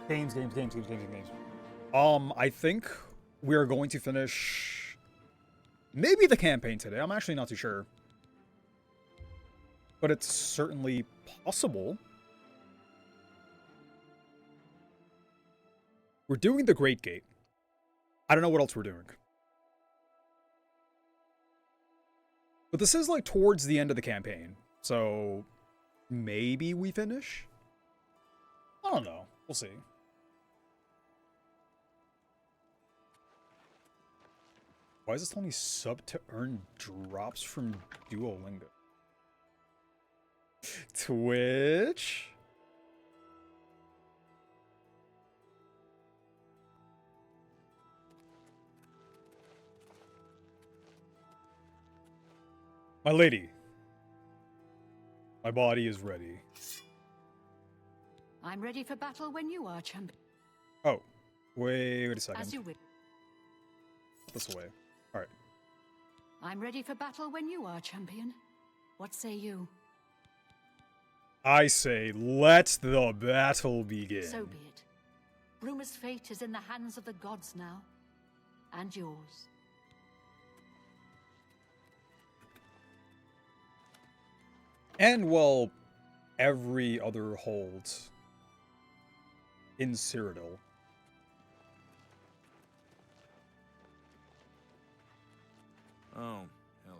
Games. I think we are going to finish maybe the campaign today. I'm actually not too sure. But it's certainly possible. We're doing the Great Gate. I don't know what else we're doing. But this is like towards the end of the campaign. So maybe we finish? I don't know. We'll see. Why is this telling me sub to earn drops from Duolingo? Twitch? My lady. My body is ready. I'm ready for battle when you are, champion. Oh. Wait a second. As you will. This way. Alright. I'm ready for battle when you are, champion. What say you? I say, let the battle begin. So be it. Bruma's fate is in the hands of the gods now. And yours. And, well, every other hold in Cyrodiil. Oh, hello.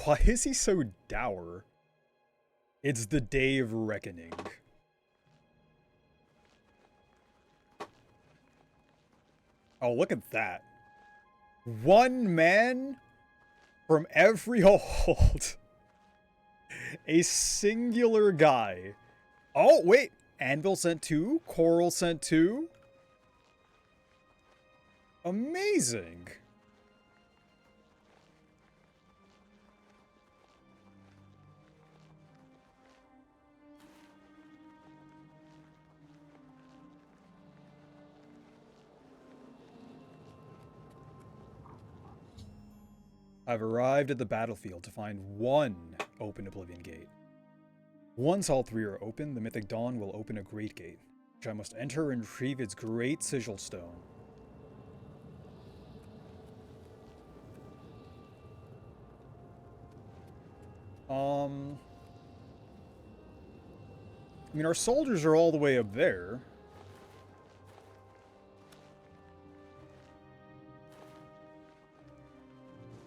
Why is he so dour? It's the day of reckoning. Oh, look at that. One man from every hold. A singular guy. Oh, wait. Anvil sent 2. Coral sent 2. Amazing. I've arrived at the battlefield to find one open Oblivion gate. Once all 3 are open, the Mythic Dawn will open a great gate, which I must enter and retrieve its great sigil stone. I mean, our soldiers are all the way up there.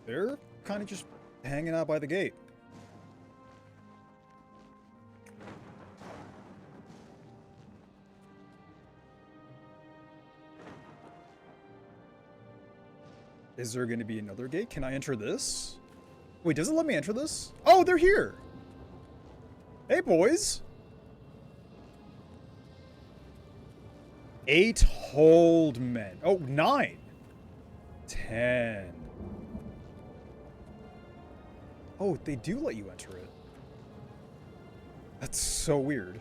They're kind of just hanging out by the gate. Is there going to be another gate? Can I enter this? Wait, does it let me enter this? Oh, they're here! Hey, boys! 8 hold men. Oh, 9. 10. Oh, they do let you enter it. That's so weird.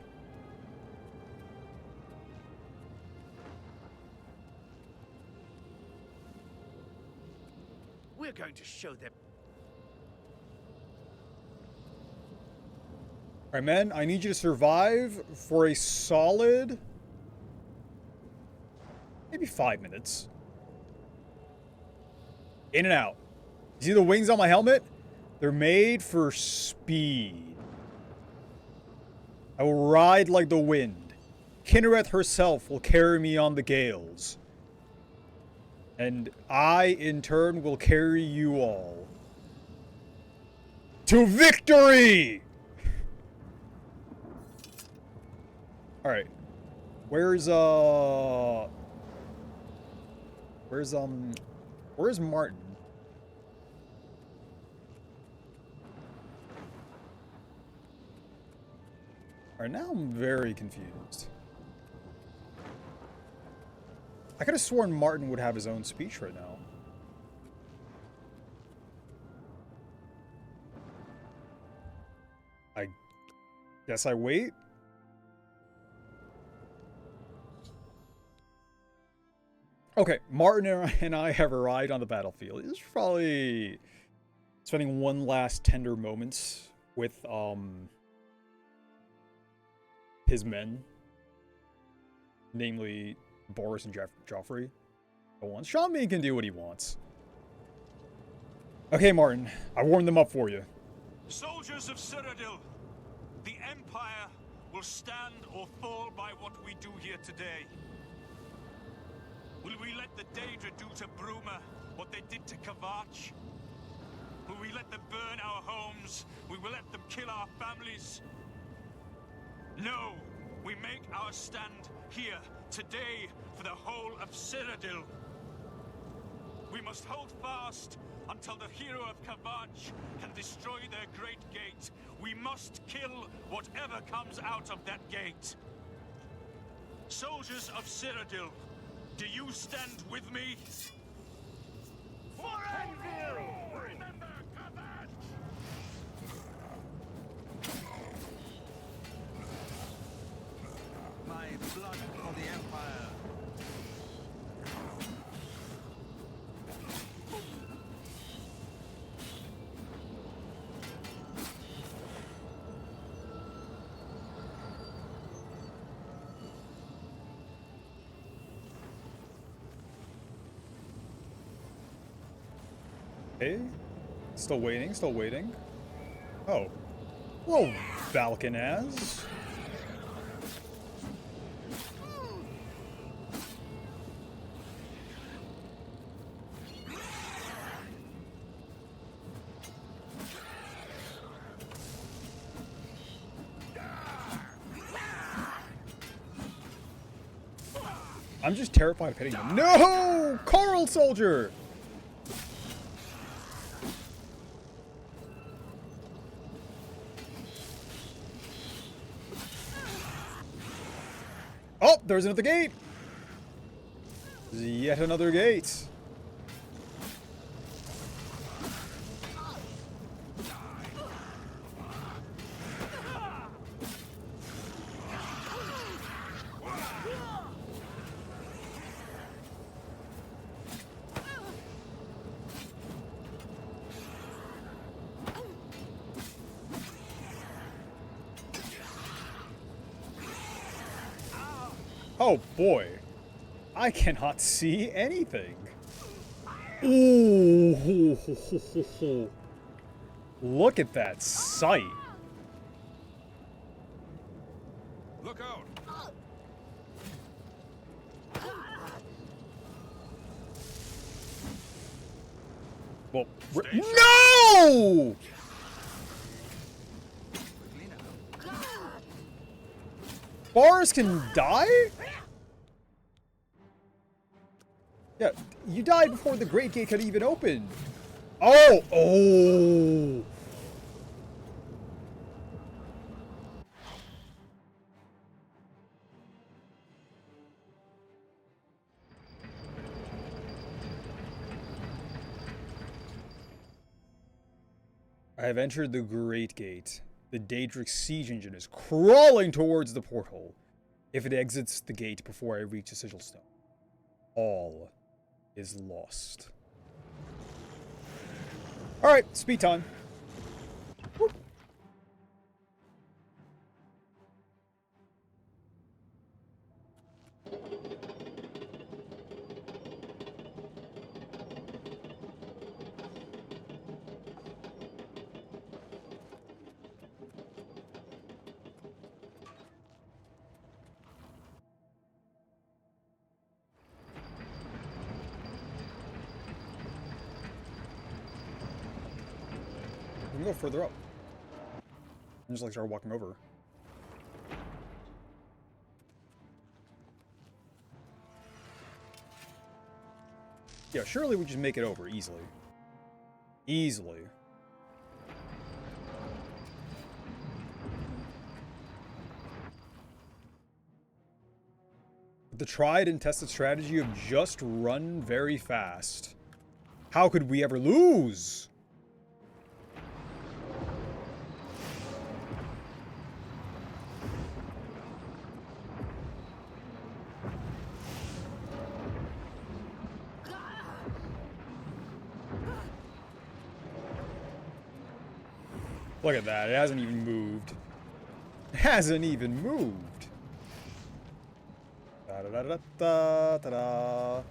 We're going to show them. Alright, men, I need you to survive for a solid maybe 5 minutes. In and out. You see the wings on my helmet? They're made for speed. I will ride like the wind. Kinnereth herself will carry me on the gales. And I, in turn, will carry you all to victory! Alright. Where's Martin? Alright, now I'm very confused. I could have sworn Martin would have his own speech right now. I guess I wait. Okay, Martin and I have arrived on the battlefield. This is probably spending one last tender moments with his men, namely Boris and Joffrey. But once Sean Bean can do what he wants. Okay, Martin, I warmed them up for you. Soldiers of Cyrodiil, the Empire will stand or fall by what we do here today. Will we let the Daedra do to Bruma what they did to Kavach? Will we let them burn our homes? We will let them kill our families? No! We make our stand here, today, for the whole of Cyrodiil. We must hold fast until the hero of Kavach can destroy their great gate. We must kill whatever comes out of that gate. Soldiers of Cyrodiil, do you stand with me? For Anvil! Remember Kavach! My blood for the Empire. Okay. Still waiting, still waiting. Oh. Whoa, Valkenaz. I'm just terrified of hitting them. No! Coral Soldier! Oh, there's another gate! Yet another gate. Oh boy, I cannot see anything. Ooh, look at that sight. Look out! Well, no! Bars can die? Yeah, you died before the Great Gate could even open. Oh! Oh! I have entered the Great Gate. The Daedric siege engine is crawling towards the porthole. If it exits the gate before I reach the sigil stone, all is lost. Alright, speed time. Woo. We can go further up. And just like start walking over. Yeah, surely we just make it over easily. Easily. The tried and tested strategy of just run very fast. How could we ever lose? Look at that, it hasn't even moved. It hasn't even moved. Da da da da da da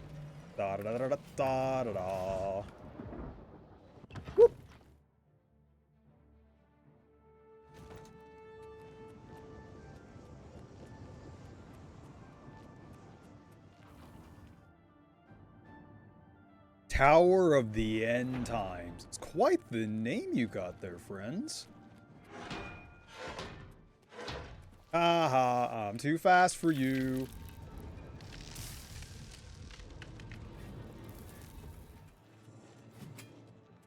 da da da da da da da. Whoop. Tower of the End Times. It's quite the name you got there, friends. Haha, I'm too fast for you.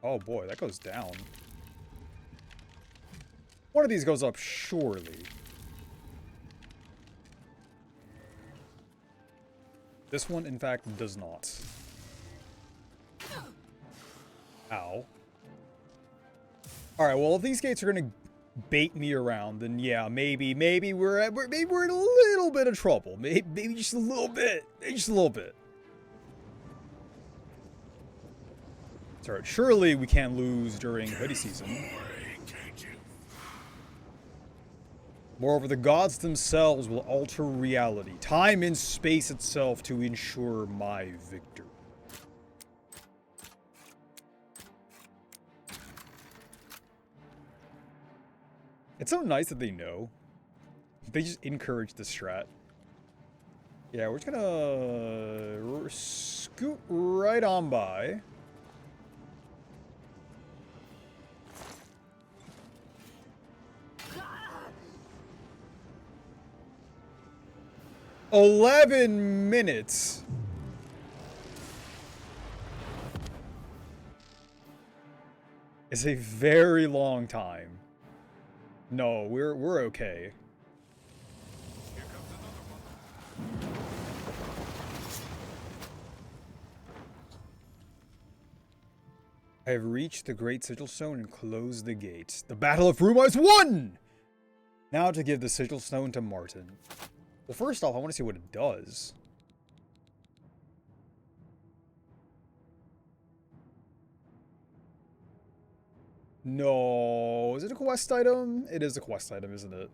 Oh boy, that goes down. One of these goes up, surely. This one, in fact, does not. Ow. Alright, well, if these gates are gonna bait me around, then yeah, maybe we're in a little bit of trouble. Maybe just a little bit. Maybe just a little bit. It's alright. Surely we can't lose during hoodie season. Moreover, the gods themselves will alter reality, time and space itself to ensure my victory. It's so nice that they know. They just encourage the strat. Yeah, we're just gonna scoot right on by. $11 minutes. It's a very long time. No, we're okay. Here comes another one. I have reached the Great Sigil Stone and closed the gate. The Battle of Bruma is won! Now to give the Sigil Stone to Martin. Well, first off, I want to see what it does. No, is it a quest item? It is a quest item, isn't it?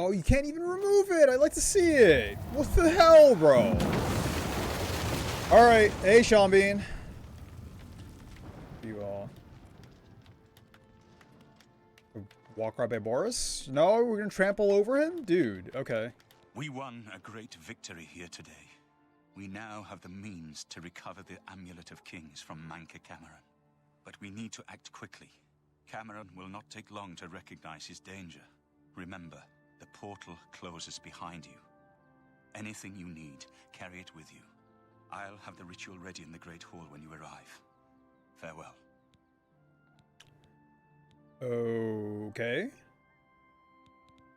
Oh, you can't even remove it! I'd like to see it! What the hell, bro? Alright, hey, Sean Bean. You all. Walk right by Boris? No, we're gonna trample over him? Dude, okay. We won a great victory here today. We now have the means to recover the Amulet of Kings from Manca Cameron. But we need to act quickly. Cameron will not take long to recognize his danger. Remember, the portal closes behind you. Anything you need, carry it with you. I'll have the ritual ready in the Great Hall when you arrive. Farewell. Okay.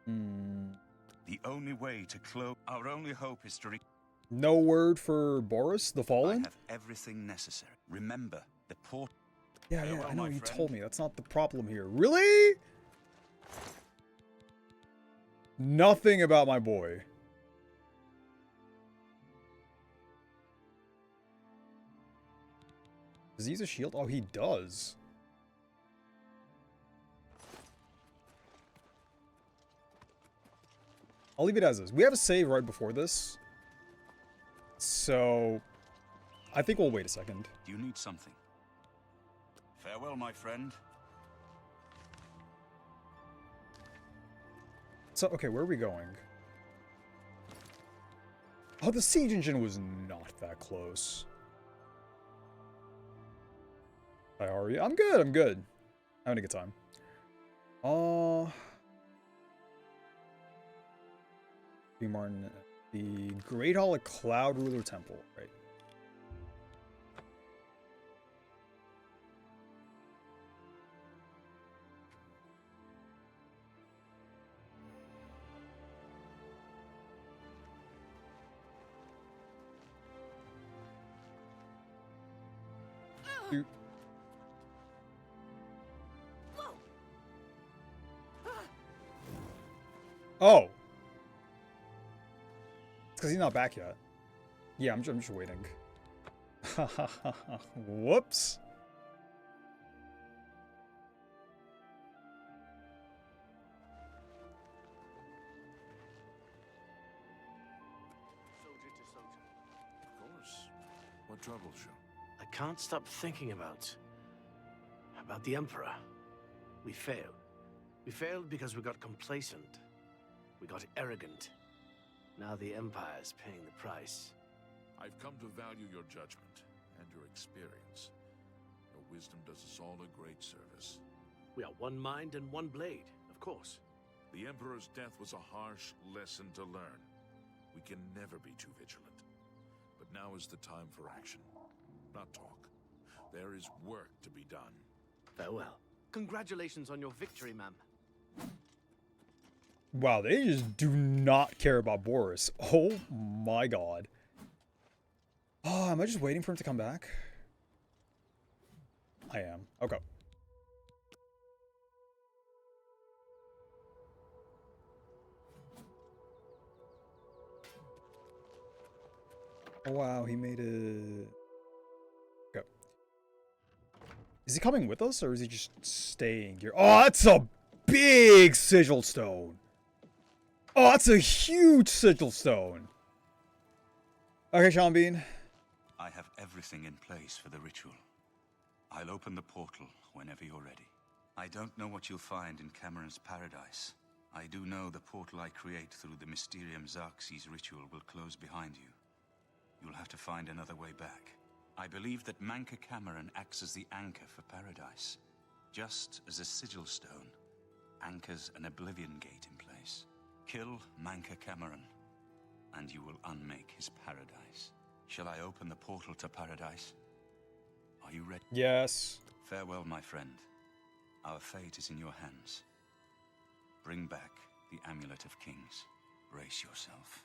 The only way to close... Our only hope is to... No word for Boris, the I Fallen? have everything necessary. Remember, the portal... Yeah, Farewell, I know, my you friend. told me. That's not the problem here. Really? Nothing about my boy. Does he use a shield? Oh, he does. I'll leave it as is. We have a save right before this. So, I think we'll wait a second. Do you need something? Farewell, my friend. So, okay, where are we going? Oh, the siege engine was not that close. Hi, how are you? I'm good, I'm good. Having a good time. B. Martin, the Great Hall of Cloud Ruler Temple, right? Oh! It's because he's not back yet. Yeah, I'm just waiting. Whoops! Of course. What troubles you? I can't stop thinking about the Emperor. We failed. We failed because we got complacent. We got arrogant. Now the Empire's paying the price. I've come to value your judgment and your experience. Your wisdom does us all a great service. We are one mind and one blade, of course. The Emperor's death was a harsh lesson to learn. We can never be too vigilant. But now is the time for action, not talk. There is work to be done. Farewell. Congratulations on your victory, ma'am. Wow, they just do not care about Boris. Oh my god. Oh, am I just waiting for him to come back? I am. Okay. Oh, wow, he made it. Okay. Is he coming with us, or is he just staying here? Oh, that's a big sigil stone. Oh, that's a huge sigil stone. Okay, Sean Bean. I have everything in place for the ritual. I'll open the portal whenever you're ready. I don't know what you'll find in Cameron's paradise. I do know the portal I create through the Mysterium Xerxes ritual will close behind you. You'll have to find another way back. I believe that Manca Cameron acts as the anchor for paradise, just as a sigil stone anchors an Oblivion gate in place. Kill Manca Cameron, and you will unmake his paradise. Shall I open the portal to paradise? Are you ready? Yes. Farewell, my friend. Our fate is in your hands. Bring back the Amulet of Kings. Brace yourself.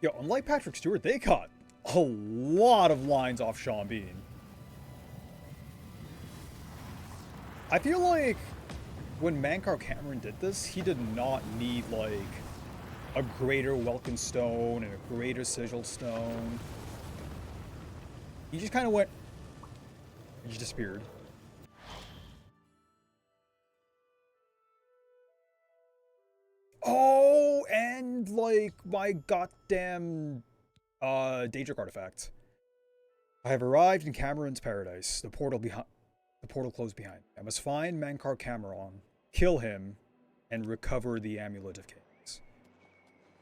Yo, unlike Patrick Stewart, they got a lot of lines off Sean Bean. I feel like when Mancar Cameron did this, he did not need, like, a greater Welkin Stone and a greater Sigil Stone. He just kind of went... He just disappeared. Oh, and, like, my goddamn Daedric artifact. I have arrived in Cameron's paradise. The portal closed behind me. I must find Mancar Cameron, kill him, and recover the Amulet of Kings.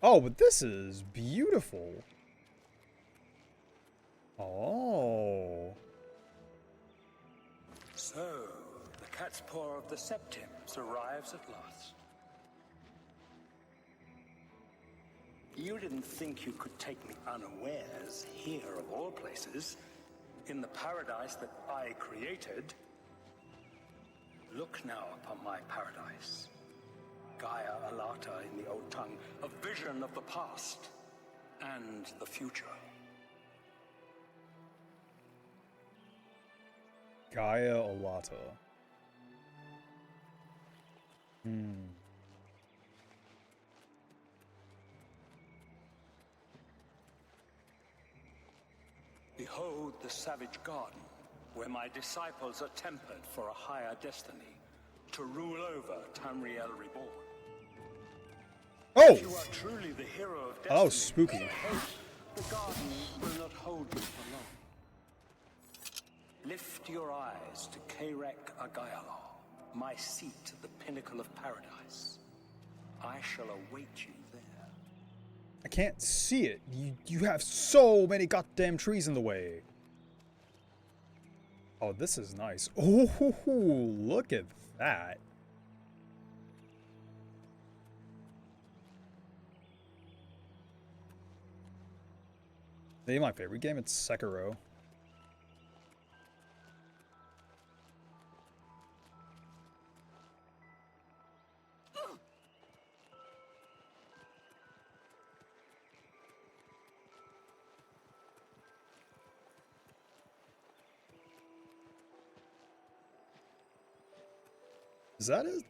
Oh, but this is beautiful. Oh. So, the cat's paw of the Septims arrives at last. You didn't think you could take me unawares here, of all places, in the paradise that I created. Look now upon my paradise. Gaia Alata in the old tongue, a vision of the past and the future. Gaia Alata. Behold the savage garden, where my disciples are tempered for a higher destiny, to rule over Tamriel Reborn. Oh! If you are truly the hero of destiny, Oh, spooky. the garden will not hold you for long. Lift your eyes to Kairek Agayalor, my seat at the pinnacle of paradise. I shall await you there. I can't see it. You have so many goddamn trees in the way. Oh, this is nice. Oh, look at that. Maybe my favorite game, it's Sekiro. Is that a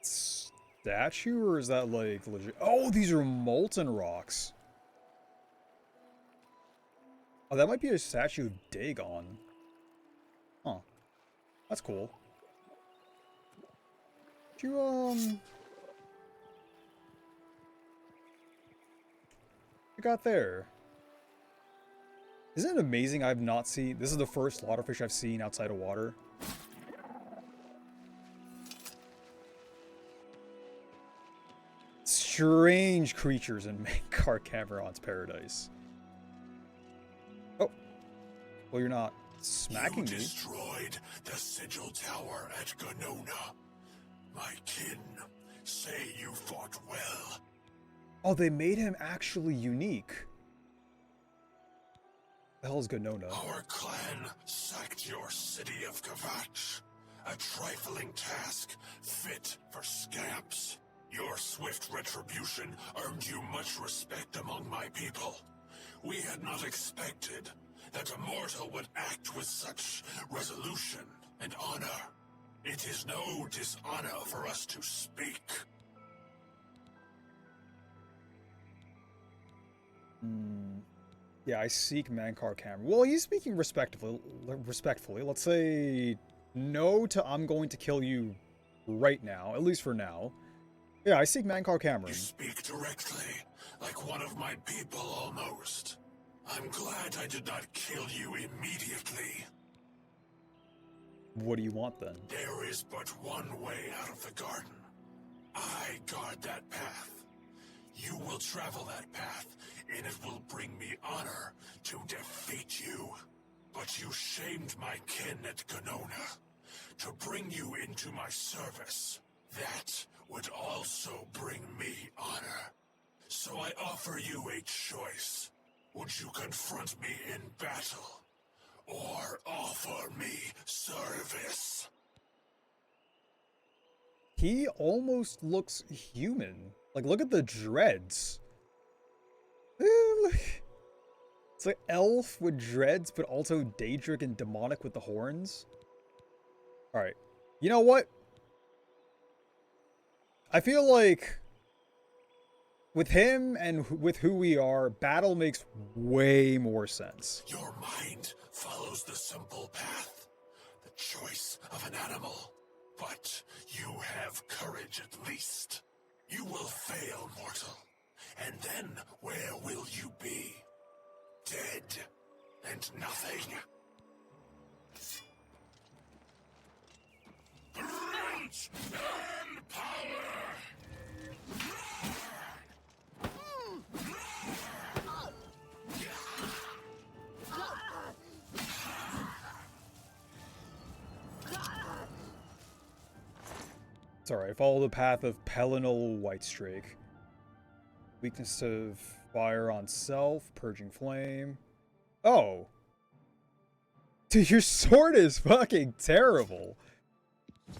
statue or is that like legit? Oh, these are molten rocks. Oh, that might be a statue of Dagon. Huh. That's cool. Did you, what got there? Isn't it amazing I've not seen... This is the first slaughterfish I've seen outside of water. Strange creatures in Mankar Cameron's paradise. Oh. Well, you're not smacking me. You destroyed the Sigil Tower at Ganona. My kin say you fought well. Oh, they made him actually unique. The hell is Ganona? Our clan sacked your city of Kavach. A trifling task, fit for scamps. Your swift retribution earned you much respect among my people. We had not expected that a mortal would act with such resolution and honor. It is no dishonor for us to speak. Yeah, I seek Mankar Cameron. Well, he's speaking respectfully. Let's say no to I'm going to kill you right now, at least for now. Yeah, I seek Mankar Cameron. You speak directly, like one of my people almost. I'm glad I did not kill you immediately. What do you want then? There is but one way out of the garden. I guard that path. You will travel that path, and it will bring me honor to defeat you. But you shamed my kin at Ganona. To bring you into my service, that would also bring me honor. So I offer you a choice. Would you confront me in battle, or offer me service? He almost looks human. Like, look at the dreads. It's like elf with dreads, but also Daedric and demonic with the horns. Alright. You know what? I feel like with him and with who we are, battle makes way more sense. Your mind follows the simple path, the choice of an animal. But you have courage at least. You will fail, mortal. And then where will you be? Dead and nothing. Brute and power! Sorry, follow the path of Pelinal Whitestrake. Weakness of fire on self, purging flame. Oh! Dude, your sword is fucking terrible!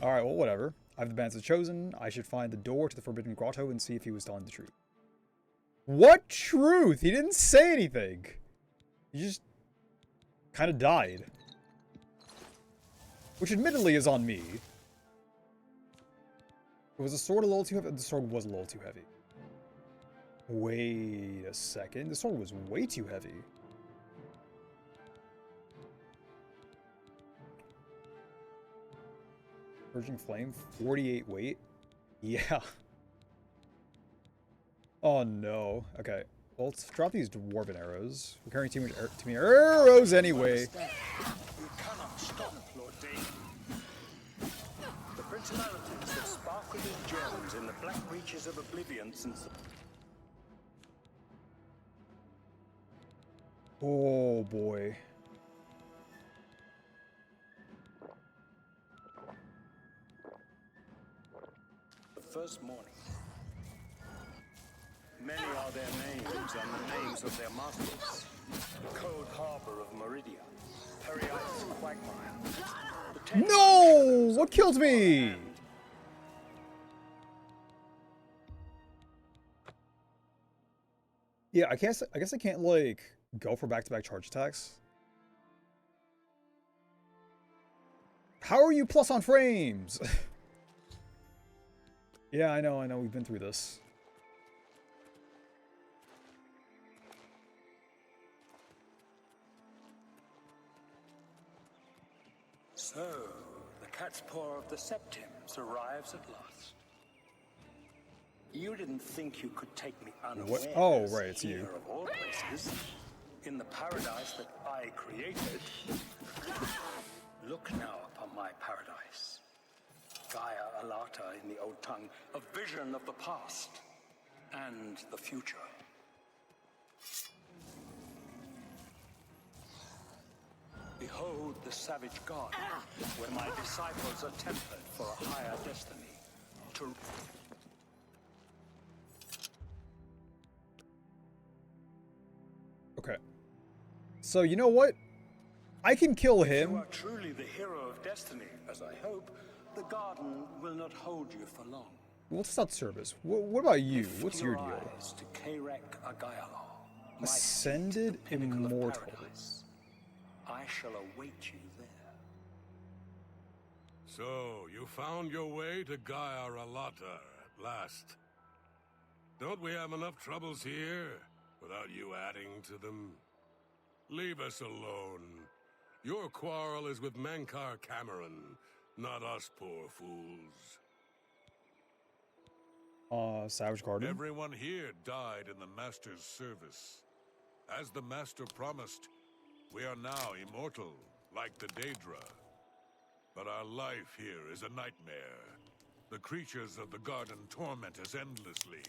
Alright, well, whatever. I have the bands of chosen. I should find the door to the Forbidden Grotto and see if he was telling the truth. What truth? He didn't say anything! He just kind of died. Which admittedly is on me. Was the sword a little too heavy? The sword was a little too heavy. Wait a second. The sword was way too heavy. Purging Flame, 48 weight? Yeah. Oh no. Okay. Well, let's drop these dwarven arrows. We're carrying too many arrows anyway. You cannot stop, Lord Dane. The principalities have sparkled in gems in the black reaches of Oblivion since the... Oh boy. first morning. Many are their names and the names of their masters. The cold harbor of Meridia, Periite's quagmire. No! What killed me? Yeah, I guess I can't like go for back-to-back charge attacks. How are you plus on frames? Yeah, I know, we've been through this. So, the cat's paw of the Septims arrives at last. You didn't think you could take me unawares. What? Oh, right, it's you. Here of all places, in the paradise that I created. Look now upon my paradise. Gaia Alata in the old tongue, a vision of the past and the future. Behold the savage garden, where my disciples are tempered for a higher destiny. To Okay. So, you know what? I can kill If you him. are truly the hero of destiny, as I hope, the garden will not hold you for long. What's that service? What about you? Lift What's your your deal? eyes to Karek Agayalo, my Ascended seat, the pinnacle of Immortal. paradise. I shall await you there. So, you found your way to Gaia Alata at last. Don't we have enough troubles here without you adding to them? Leave us alone. Your quarrel is with Mankar Cameron, not us poor fools. Savage Garden. Everyone here died in the Master's service. As the Master promised, we are now immortal, like the Daedra. But our life here is a nightmare. The creatures of the garden torment us endlessly.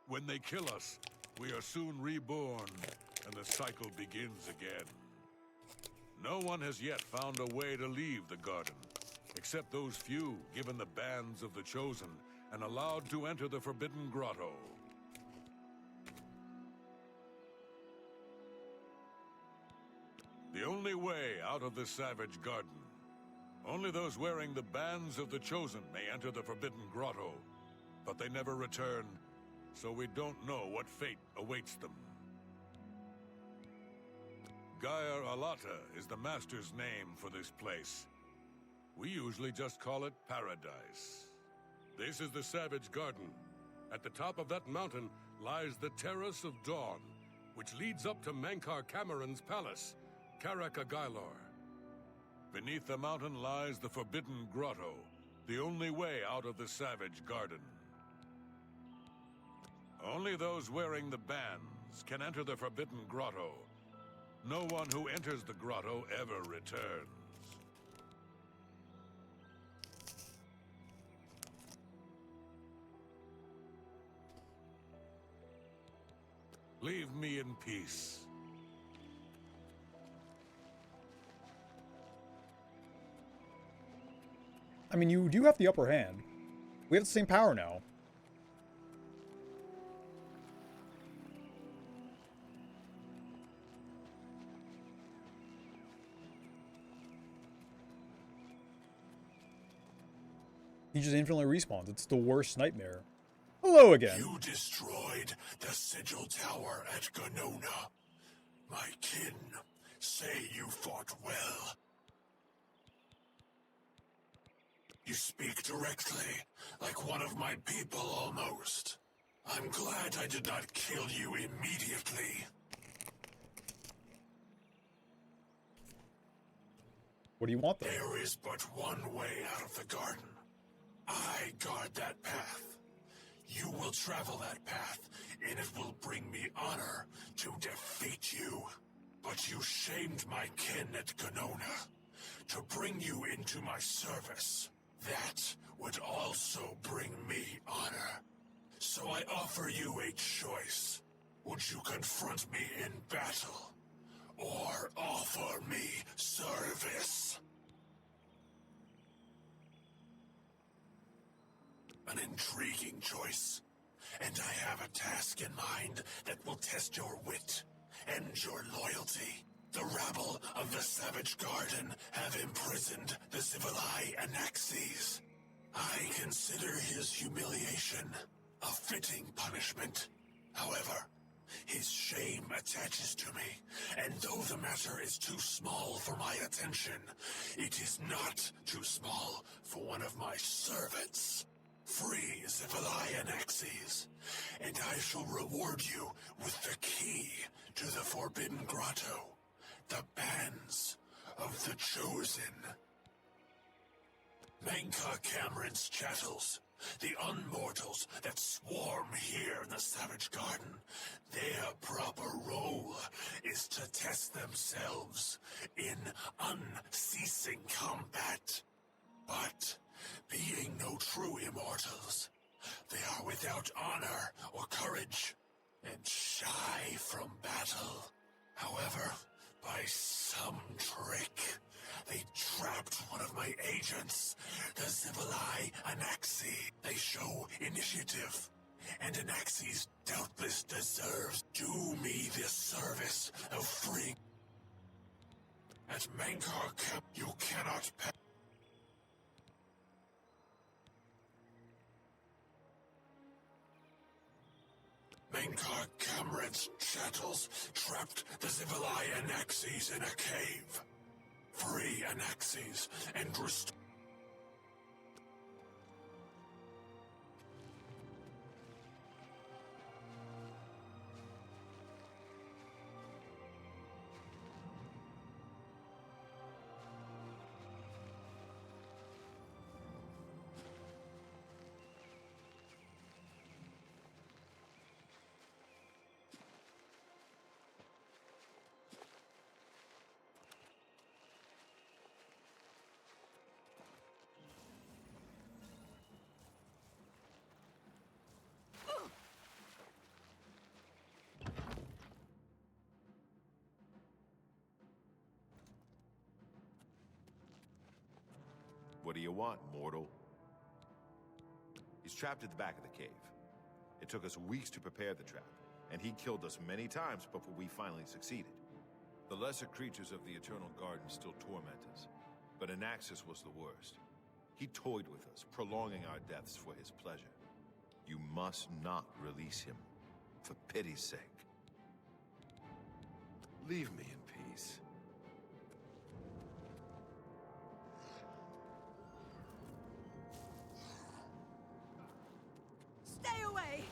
When they kill us, we are soon reborn, and the cycle begins again. No one has yet found a way to leave the garden, except those few given the bands of the Chosen and allowed to enter the Forbidden Grotto. The only way out of the Savage Garden. Only those wearing the bands of the Chosen may enter the Forbidden Grotto, but they never return, so we don't know what fate awaits them. Gaia Alata is the Master's name for this place. We usually just call it Paradise. This is the Savage Garden. At the top of that mountain lies the Terrace of Dawn, which leads up to Mankar Cameron's palace, Karak-Agailor. Beneath the mountain lies the Forbidden Grotto, the only way out of the Savage Garden. Only those wearing the bands can enter the Forbidden Grotto. No one who enters the grotto ever returns. Leave me in peace. I mean, you do have the upper hand. We have the same power now. He just infinitely respawns. It's the worst nightmare. Hello again. You destroyed the Sigil Tower at Ganona. My kin say you fought well. You speak directly, like one of my people almost. I'm glad I did not kill you immediately. What do you want, though? There is but one way out of the garden. I guard that path. You will travel that path, and it will bring me honor to defeat you. But you shamed my kin at Ganona to bring you into my service. That would also bring me honor. So I offer you a choice. Would you confront me in battle, or offer me service? An intriguing choice. And I have a task in mind that will test your wit and your loyalty. The rabble of the Savage Garden have imprisoned the Civilai Anaxes. I consider his humiliation a fitting punishment. However, his shame attaches to me, and though the matter is too small for my attention, it is not too small for one of my servants. Free Zivalai and Axes, and I shall reward you with the key to the Forbidden Grotto, the bands of the Chosen. Menka Cameron's chattels, the unmortals that swarm here in the Savage Garden, their proper role is to test themselves in unceasing combat. But, being no true immortals, they are without honor or courage, and shy from battle. However, by some trick, they trapped one of my agents, the Zivalai Anaxi. They show initiative, and Anaxis doubtless deserves. Do me this service of freeing. At Mankar Camp, you cannot pass. Mankar Cameron's chattels trapped the Zivalai Anaxis in a cave. Free Anaxis and restore. What do you want, mortal? He's trapped at the back of the cave. It took us weeks to prepare the trap, and he killed us many times before we finally succeeded. The lesser creatures of the Eternal Garden still torment us, but Anaxis was the worst. He toyed with us, prolonging our deaths for his pleasure. You must not release him, for pity's sake. Leave me in peace. Stay away!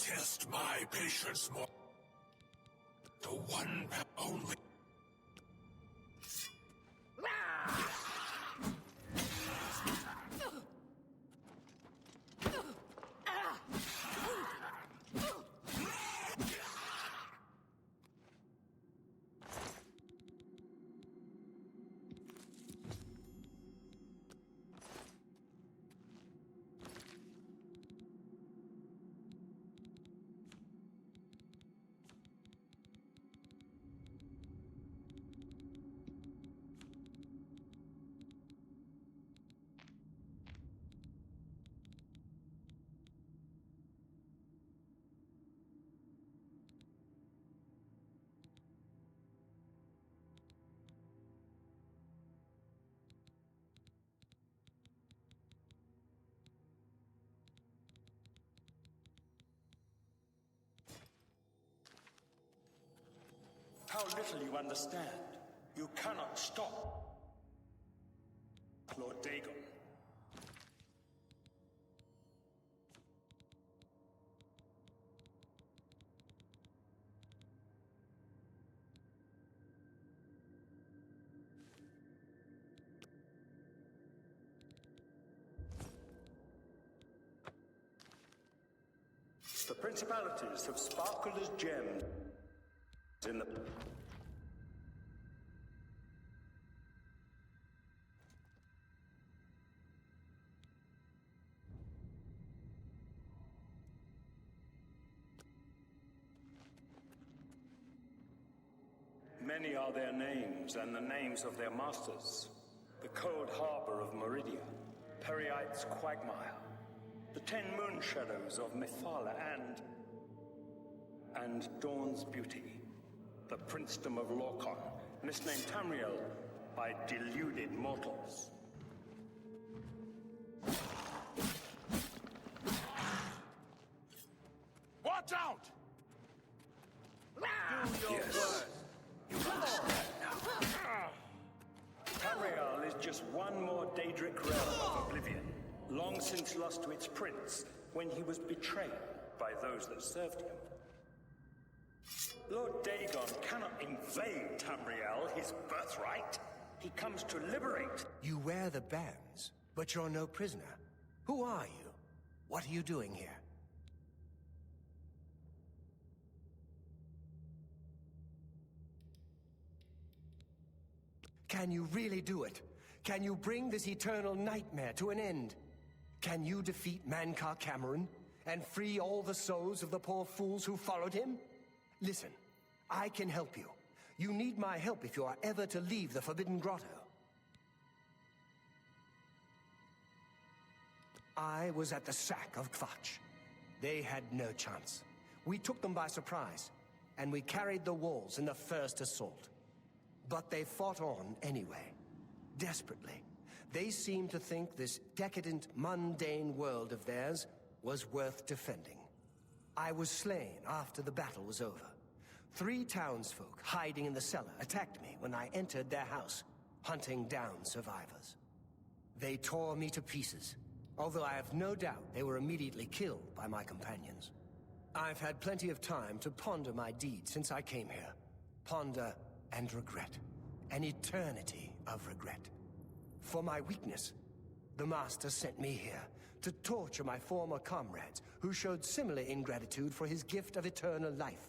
test my patience more. The one only. How little you understand. You cannot stop Lord Dagon. The principalities have sparkled as gems in the... Many are their names and the names of their masters. The cold harbor of Meridia, Periite's quagmire, the 10 moon shadows of Mythala and Dawn's beauty, the princedom of Lorcan, misnamed Tamriel by deluded mortals. Watch out! Do your worst. Tamriel is just one more Daedric realm of Oblivion, long since lost to its prince when he was betrayed by those that served him. Lord Dagon cannot invade Tamriel, his birthright. He comes to liberate. You wear the bands, but you're no prisoner. Who are you? What are you doing here? Can you really do it? Can you bring this eternal nightmare to an end? Can you defeat Mankar Cameron and free all the souls of the poor fools who followed him? Listen, I can help you. You need my help if you are ever to leave the Forbidden Grotto. I was at the sack of Kvatch. They had no chance. We took them by surprise, and we carried the walls in the first assault. But they fought on anyway, desperately. They seemed to think this decadent, mundane world of theirs was worth defending. I was slain after the battle was over. 3 townsfolk hiding in the cellar attacked me when I entered their house, hunting down survivors. They tore me to pieces, although I have no doubt they were immediately killed by my companions. I've had plenty of time to ponder my deed since I came here. Ponder and regret. An eternity of regret. For my weakness, the Master sent me here to torture my former comrades who showed similar ingratitude for his gift of eternal life.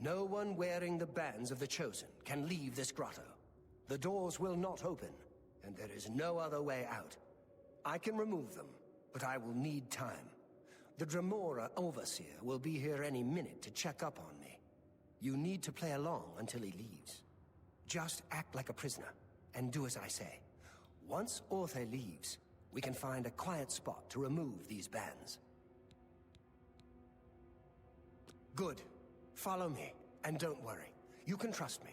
No one wearing the bands of the Chosen can leave this grotto. The doors will not open, and there is no other way out. I can remove them, but I will need time. The Dremora Overseer will be here any minute to check up on me. You need to play along until he leaves. Just act like a prisoner, and do as I say. Once Orthe leaves, we can find a quiet spot to remove these bands. Good. Follow me, and don't worry. You can trust me.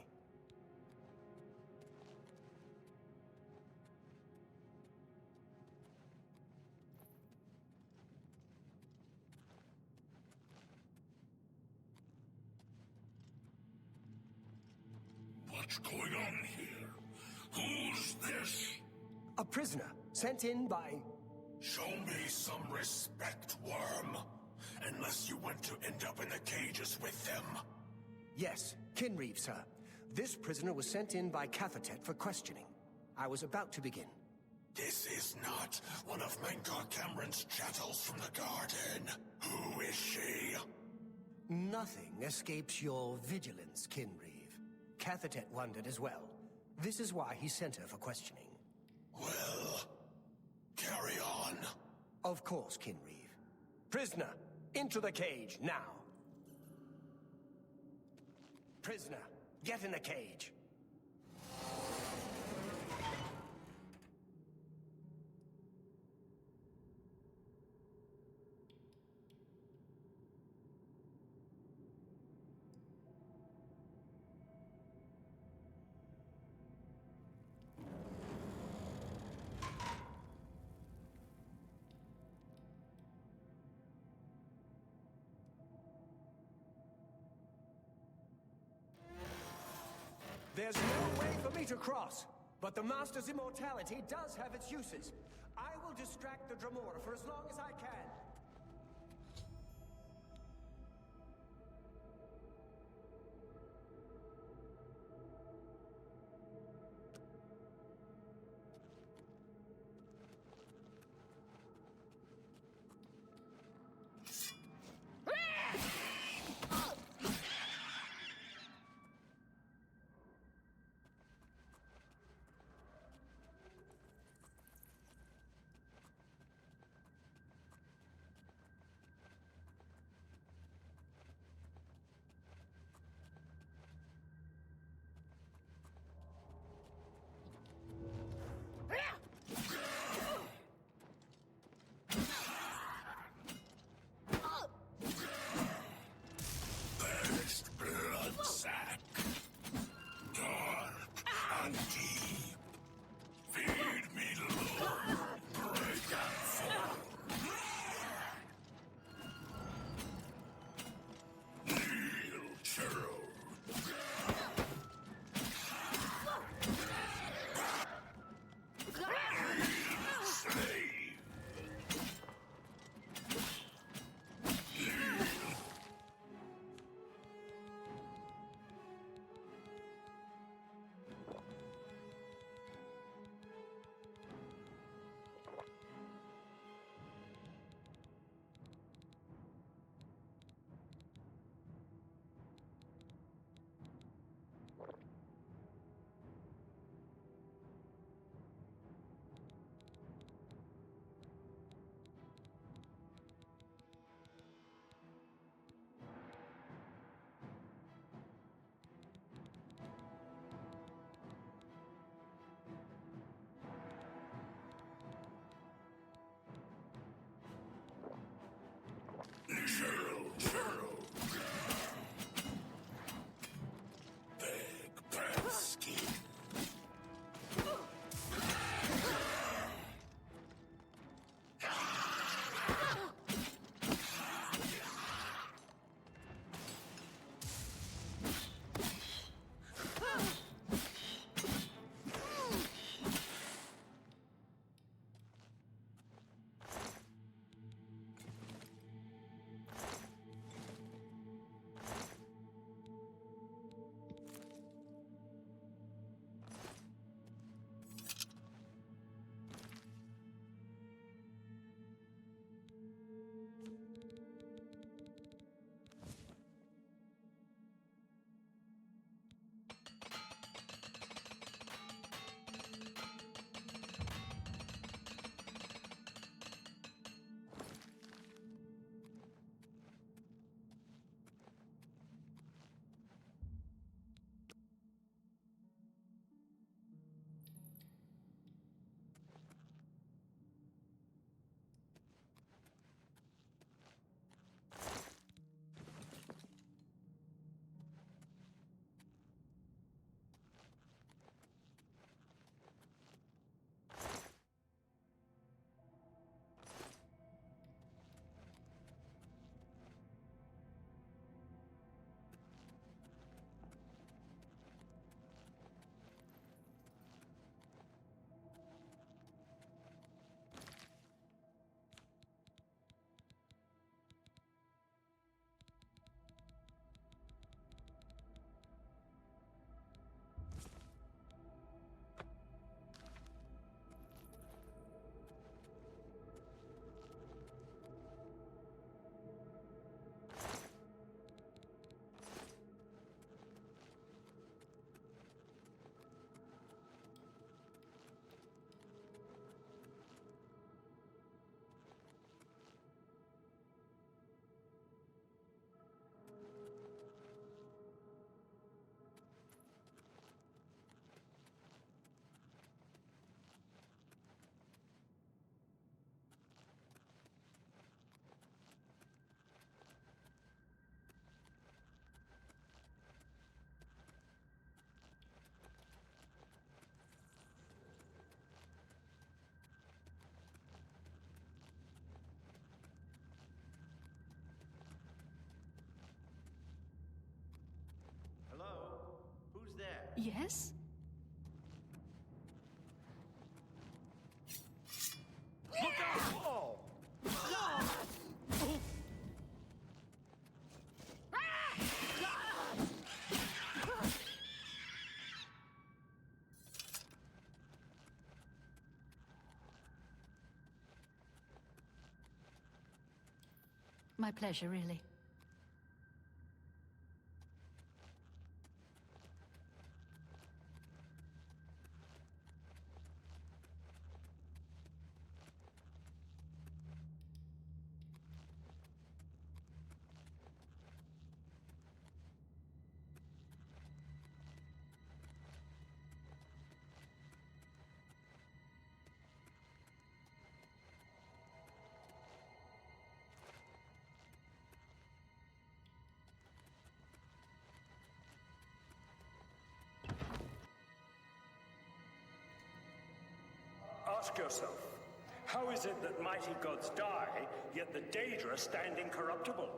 What's going on here? Who's this? A prisoner, sent in by Show me some respect, worm. Unless you want to end up in the cages with them. Yes, Kinreeve, sir. This prisoner was sent in by Cathatet for questioning. I was about to begin. This is not one of Mengar Cameron's chattels from the garden. Who is she? Nothing escapes your vigilance, Kinreeve. Cathatet wondered as well. This is why he sent her for questioning. Well, carry on. Of course, Kinreeve. Prisoner, into the cage, now. Prisoner, get in the cage. There's no way for me to cross, but the Master's immortality does have its uses. I will distract the Dremora for as long as I can. Yes? Look out! My pleasure, really. Ask yourself, how is it that mighty gods die, yet the Daedra stand incorruptible?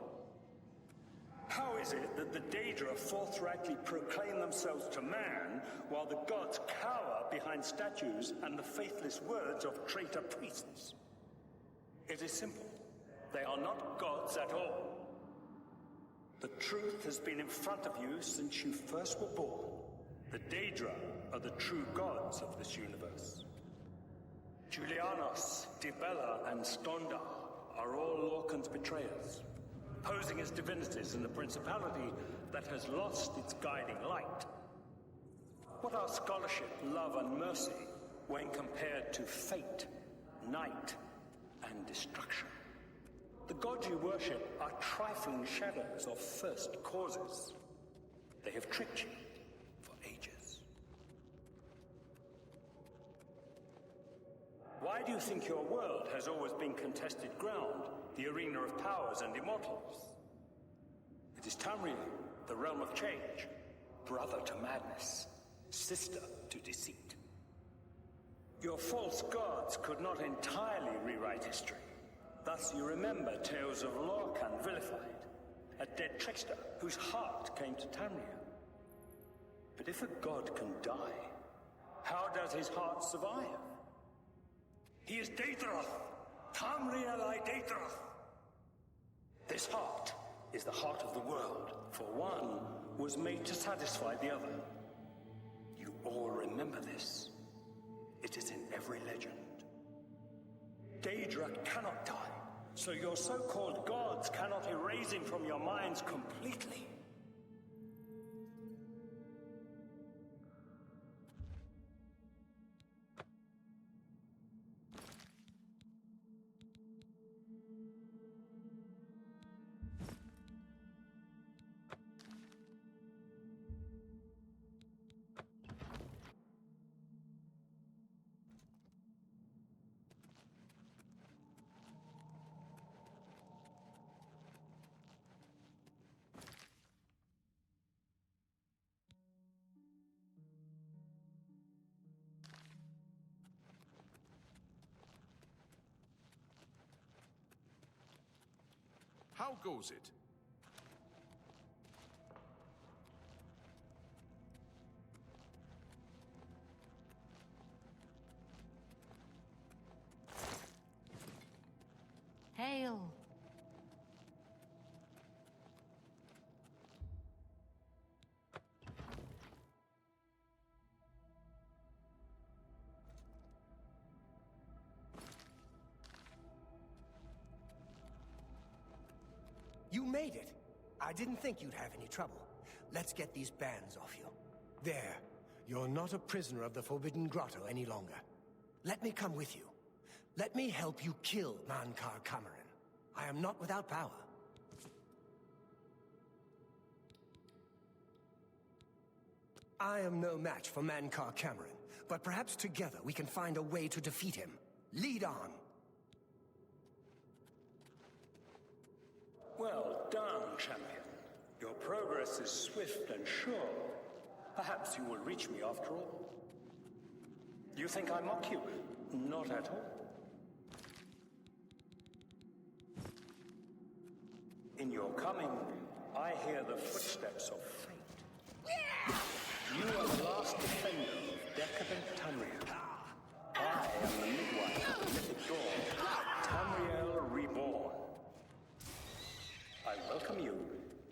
How is it that the Daedra forthrightly proclaim themselves to man, while the gods cower behind statues and the faithless words of traitor priests? It is simple. They are not gods at all. The truth has been in front of you since you first were born. The Daedra are the true gods of this universe. Julianos, Dibella, and Stonda are all Lorcan's betrayers, posing as divinities in the principality that has lost its guiding light. What are scholarship, love, and mercy when compared to fate, night, and destruction? The gods you worship are trifling shadows of first causes. They have tricked you for ages. Why do you think your world has always been contested ground, the arena of powers and immortals? It is Tamriel, the realm of change, brother to madness, sister to deceit. Your false gods could not entirely rewrite history. Thus you remember tales of Lorcan vilified, a dead trickster whose heart came to Tamriel. But if a god can die, how does his heart survive? He is Daedroth, Tamriel I Daedroth. This heart is the heart of the world, for one was made to satisfy the other. You all remember this. It is in every legend. Daedra cannot die, so your so-called gods cannot erase him from your minds completely. How goes it? Hail! You made it. I didn't think you'd have any trouble. Let's get these bands off you. There. You're not a prisoner of the Forbidden Grotto any longer. Let me come with you. Let me help you kill Mankar Cameron. I am not without power. I am no match for Mankar Cameron, but perhaps together we can find a way to defeat him. Lead on. Well done, champion. Your progress is swift and sure. Perhaps you will reach me after all. You think I mock you? Not at all. In your coming, I hear the footsteps of fate. You are the last last defender of decadent Tamriel. I am the midwife of the mythic dawn, Tamriel Reborn. I welcome you,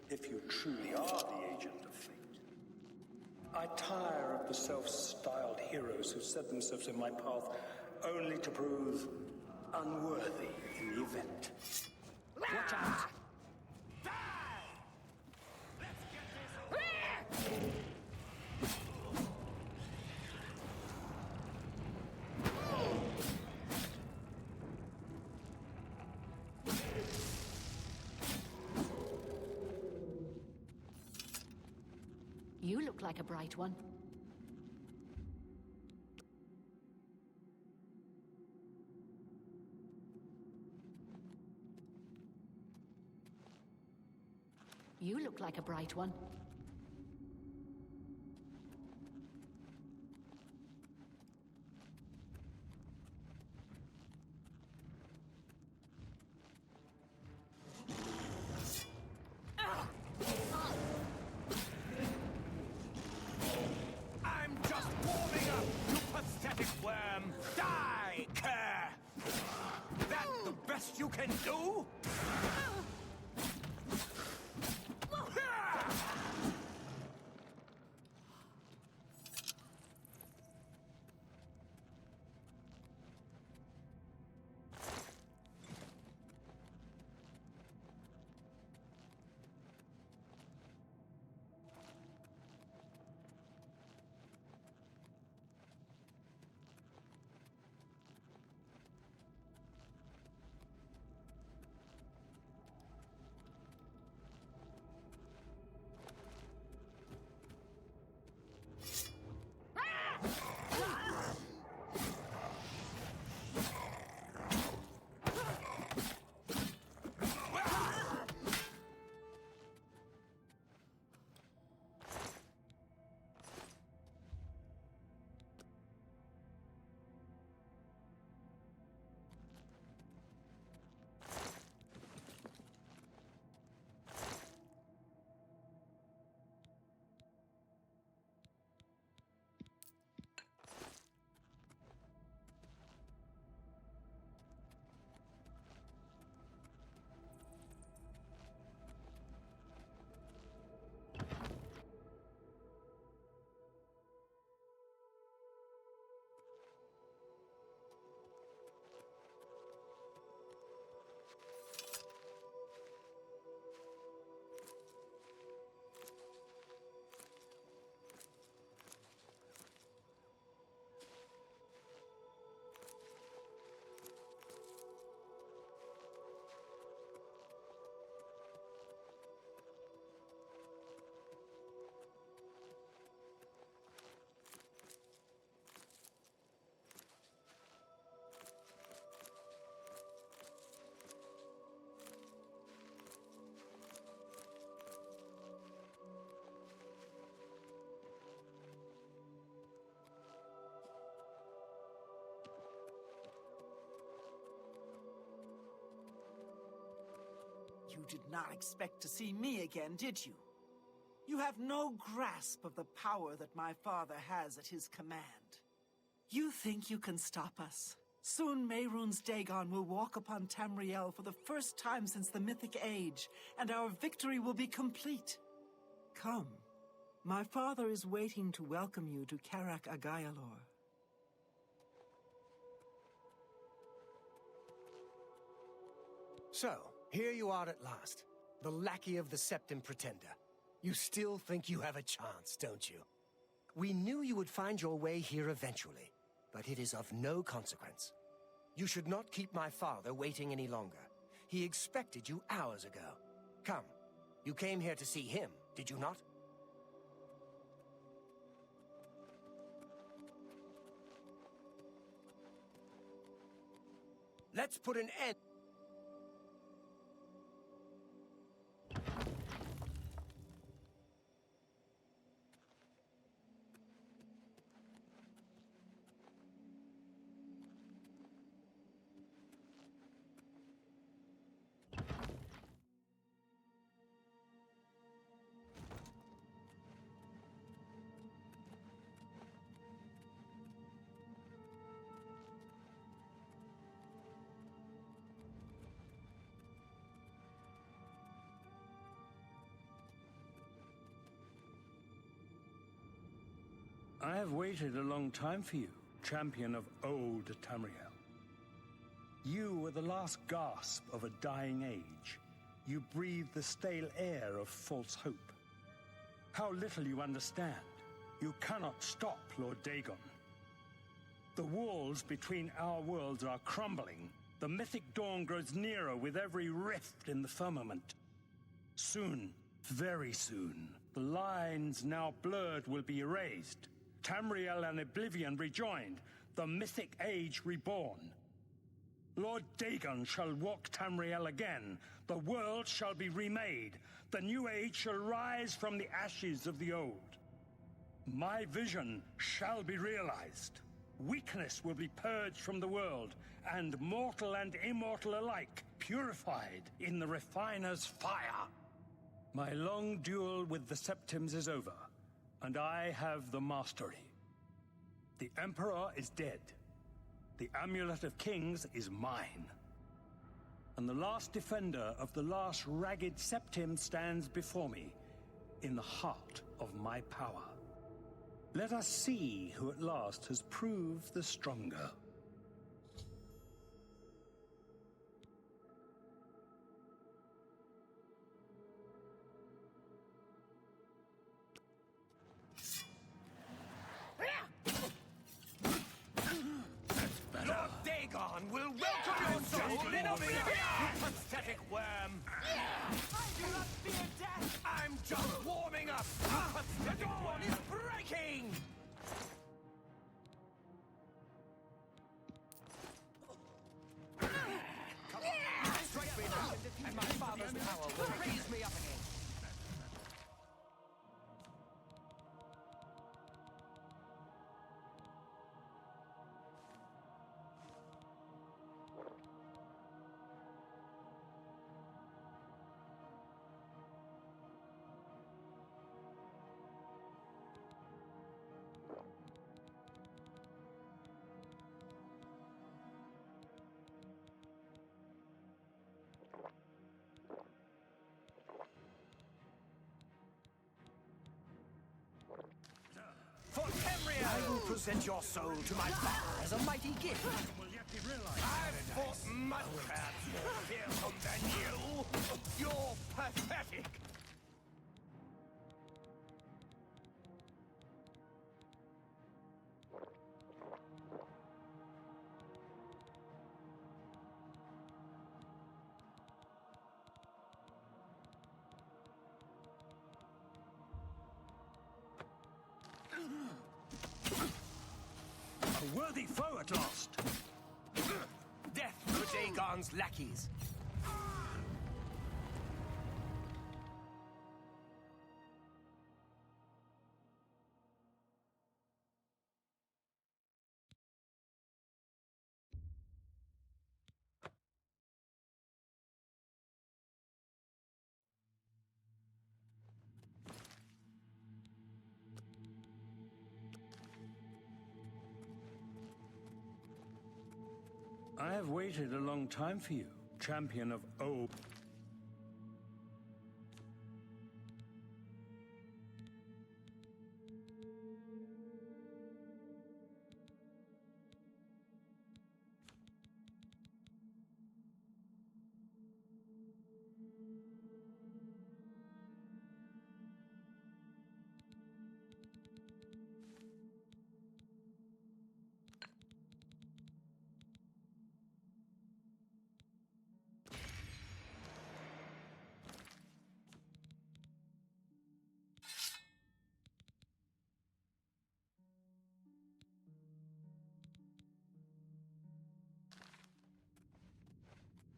if you truly are the agent of fate. I tire of the self-styled heroes who set themselves in my path only to prove unworthy in the event. Watch out! You look like a bright one. You look like a bright one. I'm just warming up, you pathetic worm! Die, cur! That the best you can do? You did not expect to see me again, did you? You have no grasp of the power that my father has at his command. You think you can stop us? Soon Mehrunes Dagon will walk upon Tamriel for the first time since the Mythic Age, and our victory will be complete. Come. My father is waiting to welcome you to Karak Agayalor. So, here you are at last, the lackey of the Septim Pretender. You still think you have a chance, don't you? We knew you would find your way here eventually, but it is of no consequence. You should not keep my father waiting any longer. He expected you hours ago. Come, you came here to see him, did you not? Let's put an end. I have waited a long time for you, champion of old Tamriel. You were the last gasp of a dying age. You breathed the stale air of false hope. How little you understand. You cannot stop Lord Dagon. The walls between our worlds are crumbling. The mythic dawn grows nearer with every rift in the firmament. Soon, very soon, the lines now blurred will be erased. Tamriel and Oblivion rejoined, the mythic age reborn. Lord Dagon shall walk Tamriel again. The world shall be remade. The new age shall rise from the ashes of the old. My vision shall be realized. Weakness will be purged from the world, and mortal and immortal alike purified in the refiner's fire. My long duel with the Septims is over, and I have the mastery. The Emperor is dead. The Amulet of Kings is mine. And the last defender of the last ragged Septim stands before me, in the heart of my power. Let us see who at last has proved the stronger. Lord Dagon will welcome your soul in Oblivion, you pathetic worm! I do not fear death! I'm just warming up! The dawn is breaking! Come on, strike me down, and my father's power will raise me up again. For Tamriel! I will present your soul to my father as a mighty gift. I've fought mud crabs more fearsome than you. You're pathetic. A worthy foe at last! Death to Dagon's lackeys. I have waited a long time for you, champion of Ob.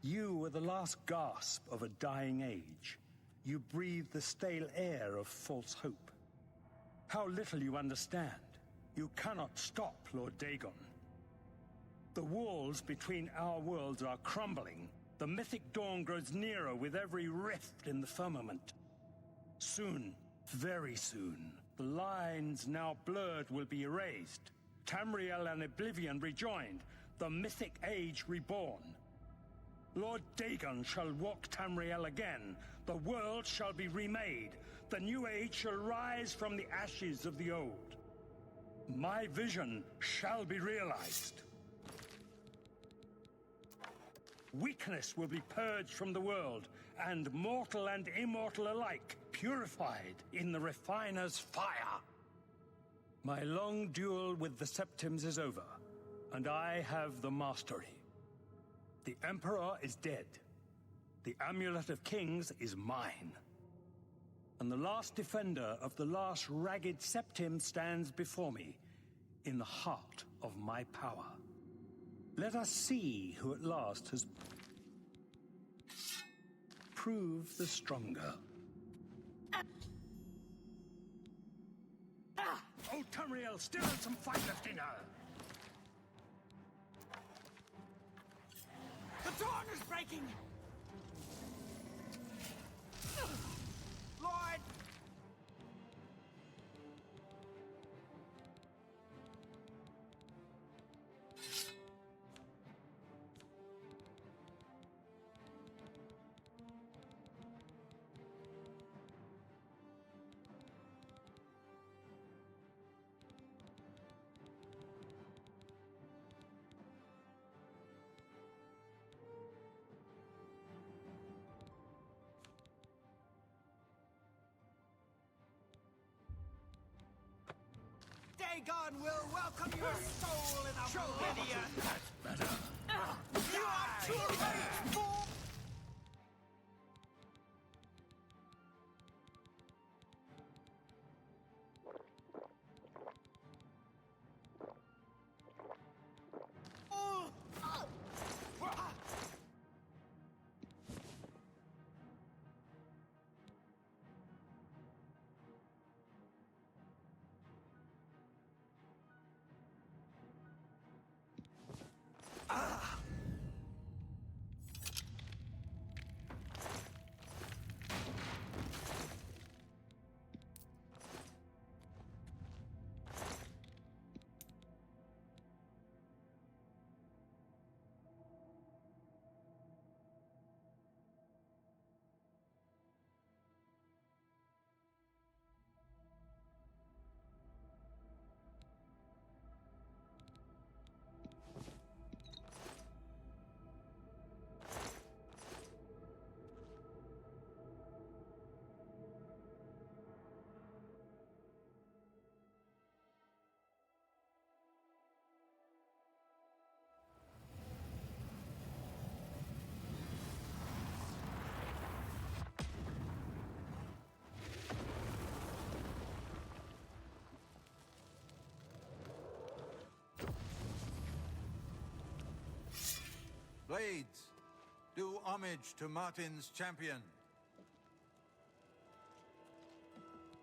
You were the last gasp of a dying age. You breathed the stale air of false hope. How little you understand. You cannot stop Lord Dagon. The walls between our worlds are crumbling. The mythic dawn grows nearer with every rift in the firmament. Soon, very soon, the lines now blurred will be erased. Tamriel and Oblivion rejoined, the mythic age reborn. Lord Dagon shall walk Tamriel again. The world shall be remade. The new age shall rise from the ashes of the old. My vision shall be realized. Weakness will be purged from the world, and mortal and immortal alike purified in the refiner's fire. My long duel with the Septims is over, and I have the mastery. The Emperor is dead. The Amulet of Kings is mine. And the last defender of the last ragged Septim stands before me, in the heart of my power. Let us see who at last has proved the stronger. Old Tamriel still has some fight left in her. The dawn is breaking! Lord! Dagon will welcome your soul in Oblivion! That's better. You are too late, fool! Blades, do homage to Martin's champion.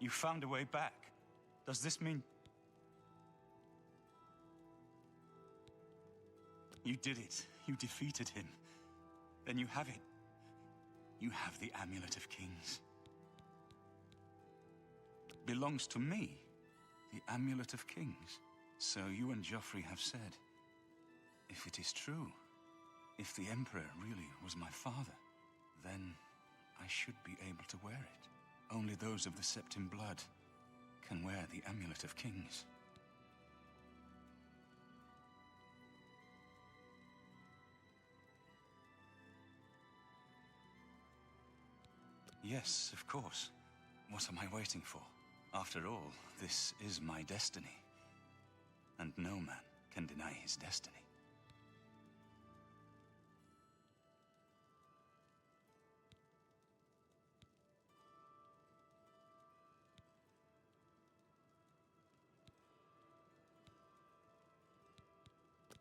You found a way back. Does this mean... You did it. You defeated him. Then you have it. You have the Amulet of Kings. Belongs to me. The Amulet of Kings. So you and Joffrey have said. If it is true, if the Emperor really was my father, then I should be able to wear it. Only those of the Septim blood can wear the Amulet of Kings. Yes, of course. What am I waiting for? After all, this is my destiny. And no man can deny his destiny.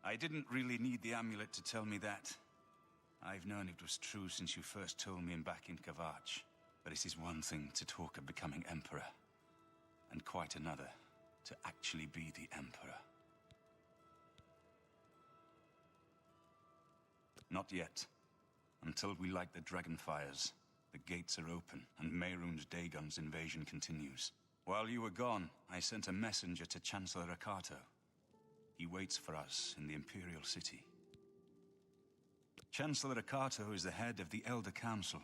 I didn't really need the amulet to tell me that. I've known it was true since you first told me back in Kavach. But it is one thing to talk of becoming Emperor, and quite another to actually be the Emperor. Not yet. Until we light the Dragonfires, the gates are open, and Mehrunes Dagon's invasion continues. While you were gone, I sent a messenger to Chancellor Akato. He waits for us in the Imperial City. Chancellor Akato is the head of the Elder Council.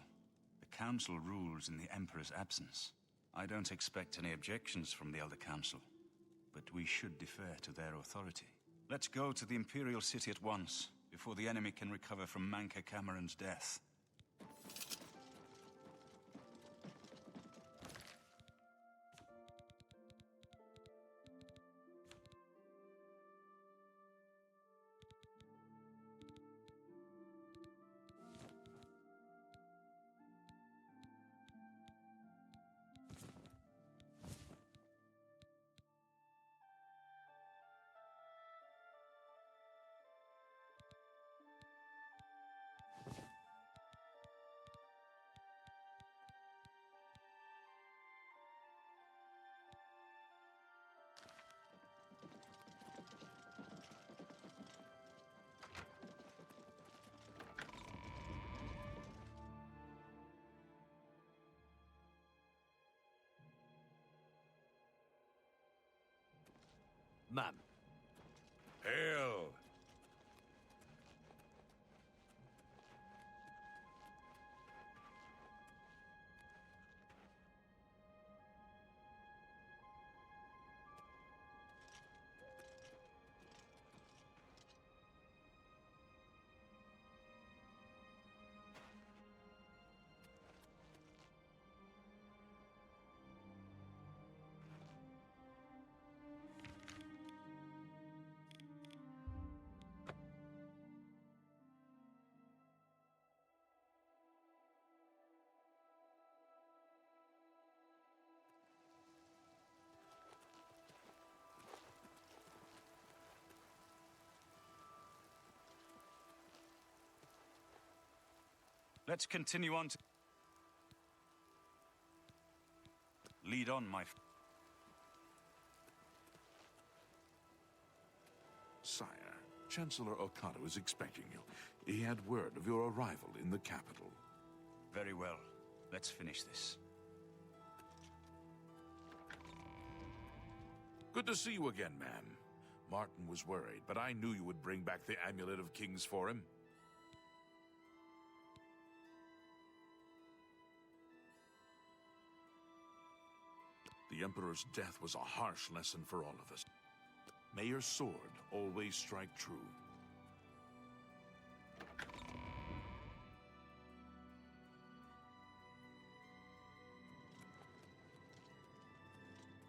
The Council rules in the Emperor's absence. I don't expect any objections from the Elder Council, but we should defer to their authority. Let's go to the Imperial City at once, before the enemy can recover from Manca Cameron's death. Ma'am. Hail! Let's continue on to... Lead on, my... Sire, Chancellor Okado is expecting you. He had word of your arrival in the capital. Very well. Let's finish this. Good to see you again, ma'am. Martin was worried, but I knew you would bring back the Amulet of Kings for him. The Emperor's death was a harsh lesson for all of us. May your sword always strike true.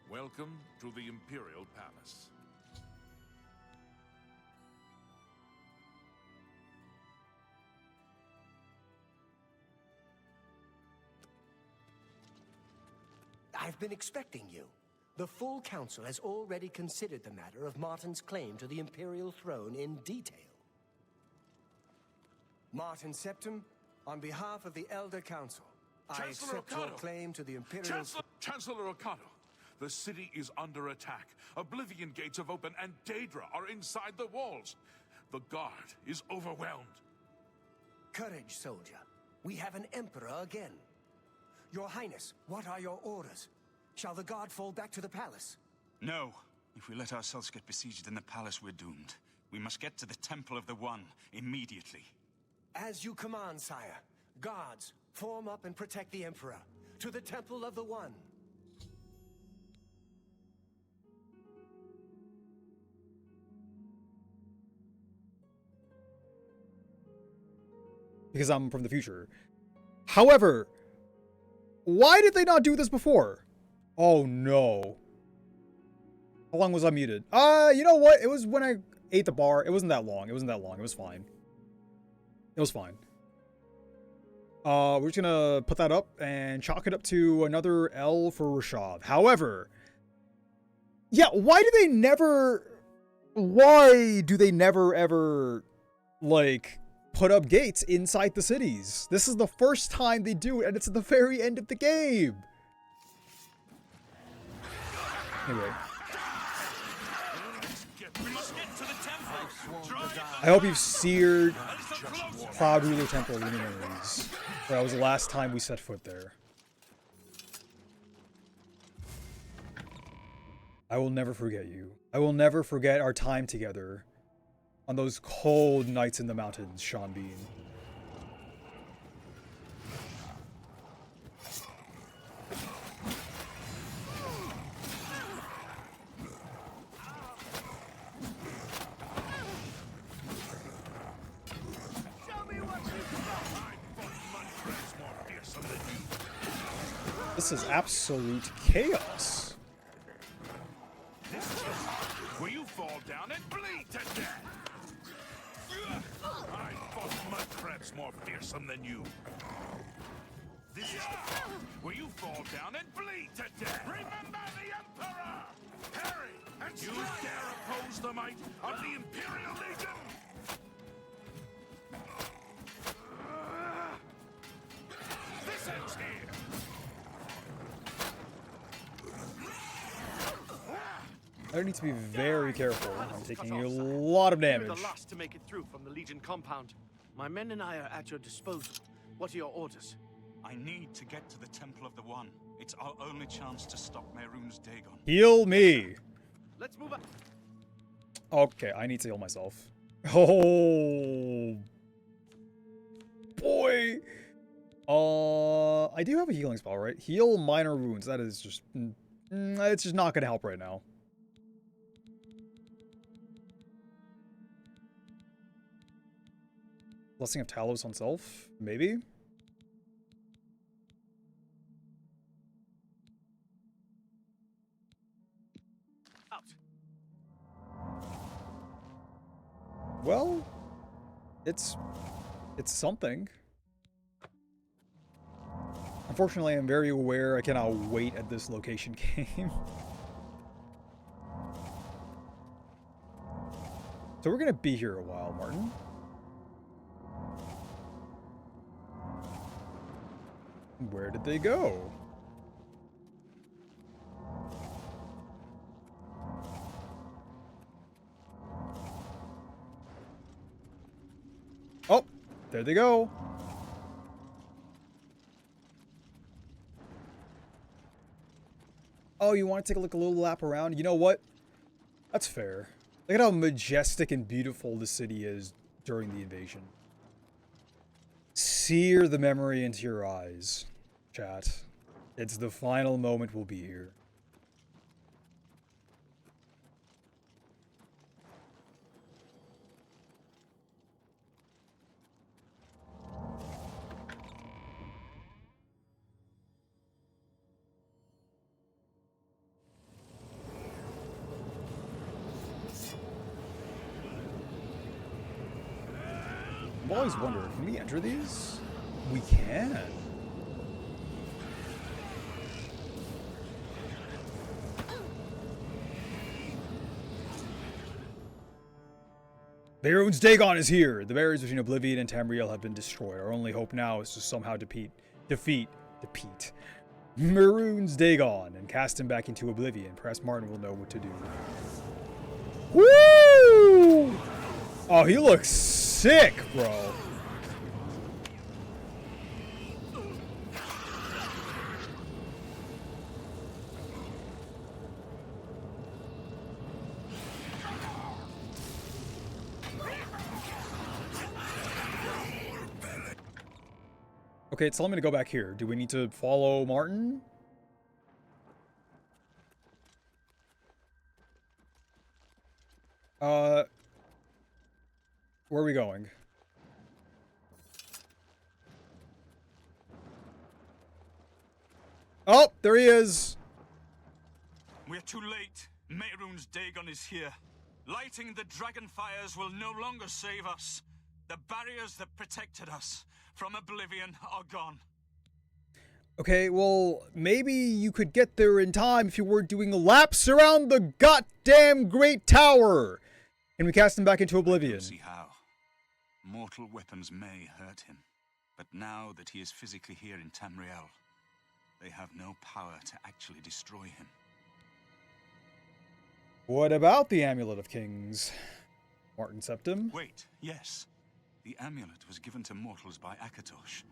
Welcome to the Imperial Palace. I've been expecting you. The full council has already considered the matter of Martin's claim to the Imperial throne in detail. Martin Septim, on behalf of the Elder Council, I accept your claim to the Imperial... Chancellor Okado, the city is under attack. Oblivion gates have opened and Daedra are inside the walls. The guard is overwhelmed. Courage, soldier. We have an Emperor again. Your Highness, what are your orders? Shall the guard fall back to the palace? No. If we let ourselves get besieged in the palace, we're doomed. We must get to the Temple of the One immediately. As you command, sire. Guards, form up and protect the Emperor. To the Temple of the One. Because I'm from the future. However, why did they not do this before? Oh no. How long was I muted? You know what? It was when I ate the bar. It wasn't that long. It wasn't that long. It was fine. It was fine. We're just gonna put that up and chalk it up to another L for Reshad. However, yeah, why do they never ever, like, put up gates inside the cities? This is the first time they do it, and it's at the very end of the game. Anyway. I hope you've seared Cloud Ruler Temple in your memories. That was the last time we set foot there. I will never forget you. I will never forget our time together on those cold nights in the mountains, Sean Bean. This is absolute chaos. Where you fall down and bleed to death. I fought mud crabs more fearsome than you. This is where you fall down and bleed to death. Remember the Emperor! Harry, and you dare oppose the might of the Imperial Legion? This ends here. I need to be very careful. I'm taking a lot of damage. You're the last to make it through from the Legion compound. My men and I are at your disposal. What are your orders? I need to get to the Temple of the One. It's our only chance to stop Mehrunes Dagon. Heal me! Let's move on. Okay, I need to heal myself. Oh boy! I do have a healing spell, right? Heal minor wounds. That is just... it's just not gonna help right now. Blessing of Talos on self? Maybe? Out. Well, it's something. Unfortunately, I'm very aware I cannot wait at this location game. So we're gonna be here a while, Martin. Where did they go? Oh, there they go. Oh, you want to take a little lap around? You know what? That's fair. Look at how majestic and beautiful the city is during the invasion. Sear the memory into your eyes, chat. It's the final moment we'll be here. I've always wondered, can we enter these? We can. Mehrunes Dagon is here! The barriers between Oblivion and Tamriel have been destroyed. Our only hope now is to somehow defeat Mehrunes Dagon and cast him back into Oblivion. Perhaps Martin will know what to do. Woo! Oh, he looks sick, bro. Okay, it's telling me to go back here. Do we need to follow Martin? Where are we going? Oh, there he is. We're too late. Mehrunes Dagon is here. Lighting the Dragonfires will no longer save us. The barriers that protected us from Oblivion are gone. Okay, well, maybe you could get there in time if you weren't doing laps around the goddamn Great Tower. And we cast him back into Oblivion. See how. Mortal weapons may hurt him, but now that he is physically here in Tamriel, they have no power to actually destroy him. What about the Amulet of Kings? Martin Septim? Wait, yes. The amulet was given to mortals by Akatosh.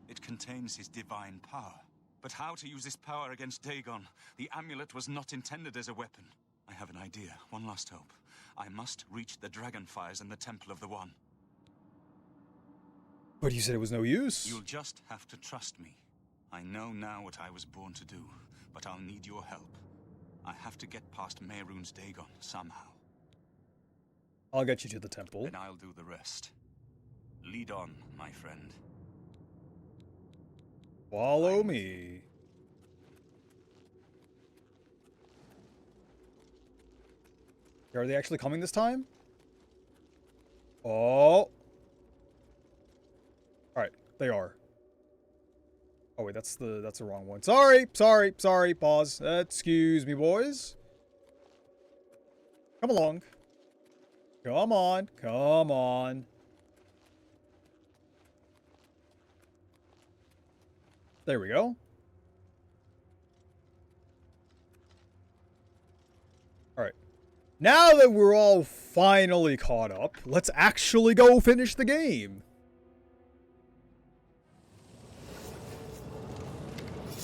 It contains his divine power. But how to use this power against Dagon? The amulet was not intended as a weapon. I have an idea. One last hope. I must reach the Dragonfires and the Temple of the One. But you said it was no use. You'll just have to trust me. I know now what I was born to do, but I'll need your help. I have to get past Mehrunes Dagon somehow. I'll get you to the temple. Then I'll do the rest. Lead on, my friend. Follow me. Are they actually coming this time? Oh. Alright, they are. Oh wait, that's the wrong one. Sorry, pause. Excuse me, boys. Come along. Come on. There we go. Alright. Now that we're all finally caught up, let's actually go finish the game.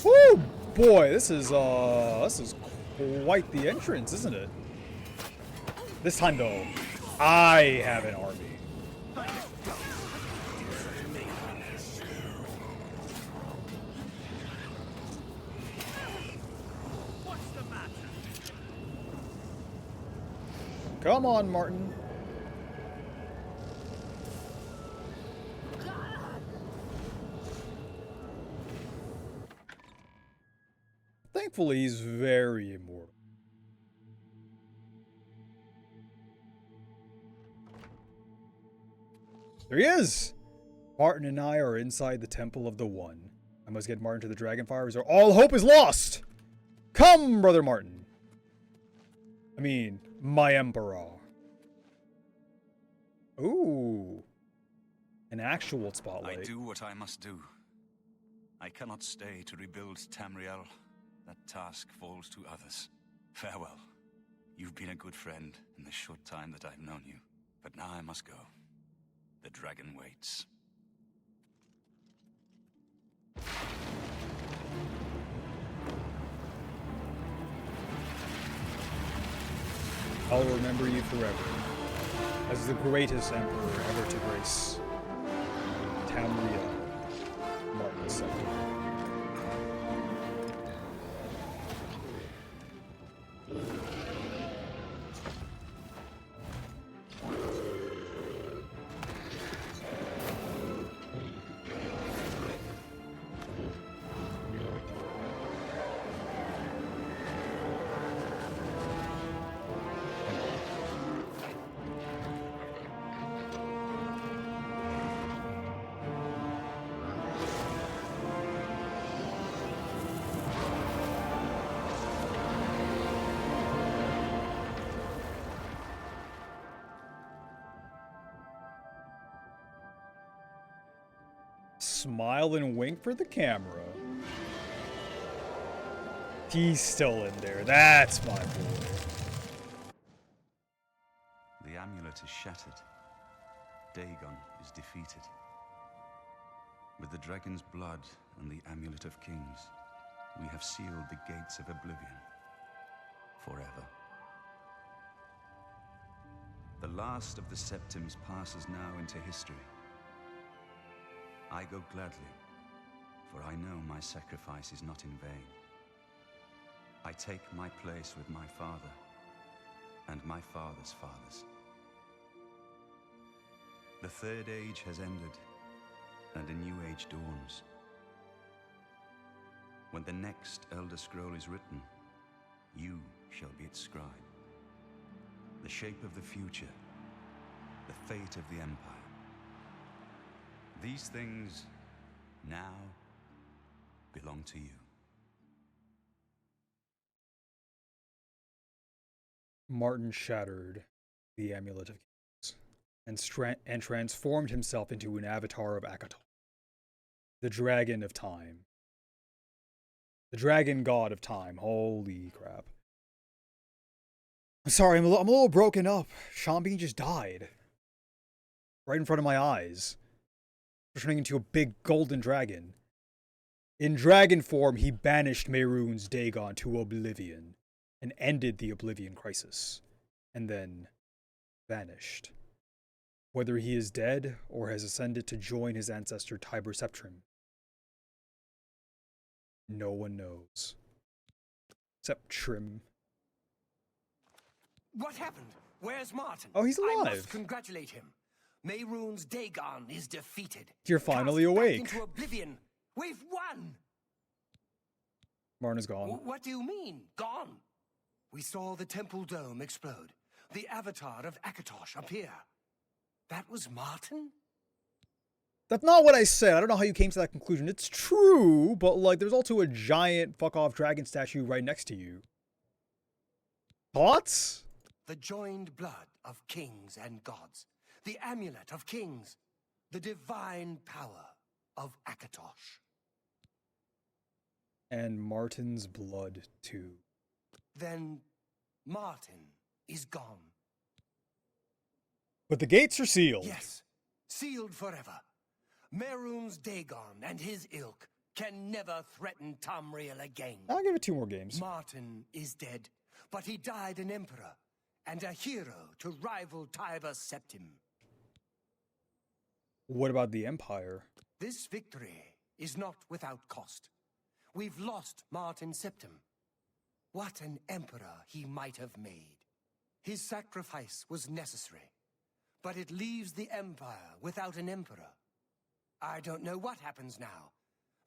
Woo! Boy, this is quite the entrance, isn't it? This time, though, I have an army. Come on, Martin. Thankfully, he's very immortal. There he is! Martin and I are inside the Temple of the One. I must get Martin to the Dragonfire, or all hope is lost! Come, Brother Martin! I mean, my Emperor. Ooh. An actual spotlight. I do what I must do. I cannot stay to rebuild Tamriel. That task falls to others. Farewell. You've been a good friend in the short time that I've known you. But now I must go. The dragon waits. I'll remember you forever as the greatest emperor ever to grace Tamriel, Martin II. Smile and wink for the camera. He's still in there. That's my boy. The amulet is shattered. Dagon is defeated. With the dragon's blood and the amulet of kings, we have sealed the gates of Oblivion forever. The last of the Septims passes now into history. I go gladly, for I know my sacrifice is not in vain. I take my place with my father and my father's fathers. The Third Age has ended, and a new age dawns. When the next Elder Scroll is written, you shall be its scribe. The shape of the future, the fate of the Empire. These things now belong to you. Martin shattered the Amulet of Kings and transformed himself into an avatar of Akator, the Dragon of Time. The Dragon God of Time. Holy crap. I'm sorry, I'm a little broken up. Sean Bean just died. Right in front of my eyes. Turning into a big golden dragon. In dragon form, he banished Mehrunes Dagon to Oblivion and ended the Oblivion crisis, and then vanished. Whether he is dead or has ascended to join his ancestor Tiber Septrim, no one knows. Septrim. What happened? Where's Martin? Oh, he's alive. I must congratulate him. Mehrunes Dagon is defeated. You're finally awake. Back into Oblivion. We've won. Martin is gone. What do you mean, gone? We saw the temple dome explode. the avatar of Akatosh, appear. That was Martin? That's not what I said. I don't know how you came to that conclusion. It's true, but like, there's also a giant fuck-off dragon statue right next to you. Thoughts? The joined blood of kings and gods. The amulet of kings. The divine power of Akatosh. And Martin's blood, too. Then Martin is gone. But the gates are sealed. Yes, sealed forever. Merun's Dagon and his ilk can never threaten Tamriel again. I'll give it 2 more games. Martin is dead, but he died an emperor and a hero to rival Tiber Septim. What about the Empire? This victory is not without cost. We've lost Martin Septim. What an emperor he might have made. His sacrifice was necessary, but it leaves the Empire without an emperor. I don't know what happens now.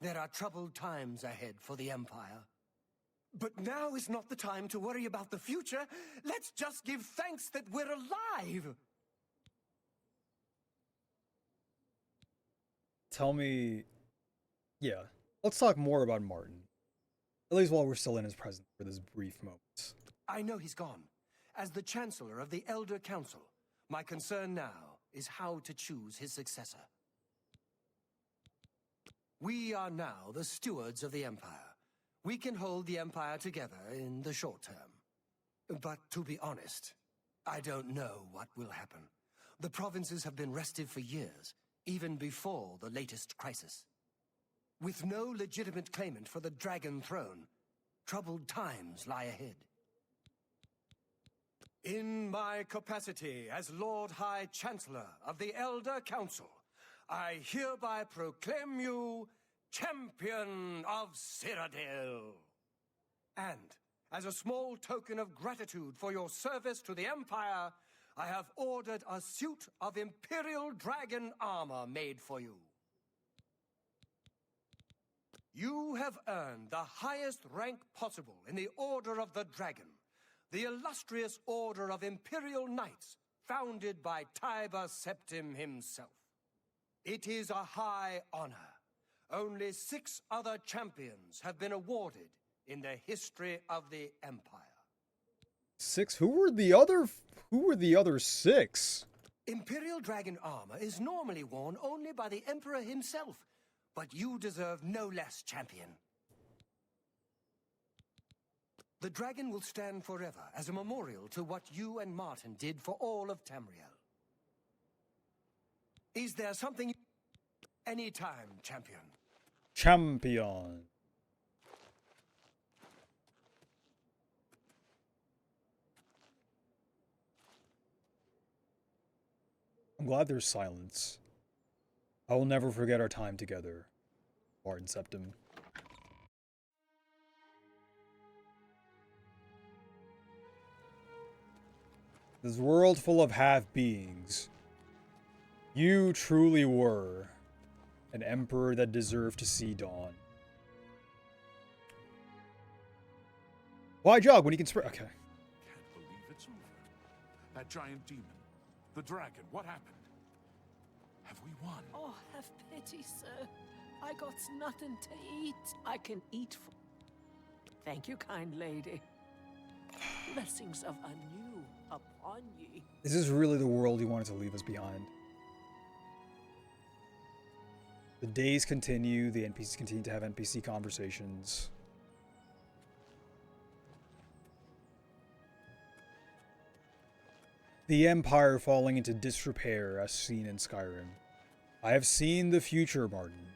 There are troubled times ahead for the Empire. But now is not the time to worry about the future. Let's just give thanks that we're alive. Tell me... Yeah, let's talk more about Martin. At least while we're still in his presence for this brief moment. I know he's gone. As the Chancellor of the Elder Council, my concern now is how to choose his successor. We are now the stewards of the Empire. We can hold the Empire together in the short term. But to be honest, I don't know what will happen. The provinces have been restive for years, even before the latest crisis. With no legitimate claimant for the Dragon Throne, troubled times lie ahead. In my capacity as Lord High Chancellor of the Elder Council, I hereby proclaim you Champion of Cyrodiil. And, as a small token of gratitude for your service to the Empire, I have ordered a suit of Imperial Dragon armor made for you. You have earned the highest rank possible in the Order of the Dragon, the illustrious Order of Imperial Knights, founded by Tiber Septim himself. It is a high honor. Only 6 other champions have been awarded in the history of the Empire. 6? Who were the other 6? Imperial Dragon armor is normally worn only by the Emperor himself, but you deserve no less, champion. The dragon will stand forever as a memorial to what you and Martin did for all of Tamriel. Is there something... Anytime, champion. Champion. I'm glad there's silence. I will never forget our time together, Martin Septim. This world full of half-beings. You truly were an emperor that deserved to see dawn. Why jog when you can spray? Okay. Can't believe it's over. That giant demon, the dragon, what happened? Have we won? Oh, have pity, sir. I got nothing to eat. I can eat for... Thank you, kind lady. Blessings of anew upon ye. Is this really the world you wanted to leave us behind? The days continue, the NPCs continue to have NPC conversations. The Empire falling into disrepair as seen in Skyrim. I have seen the future, Martin.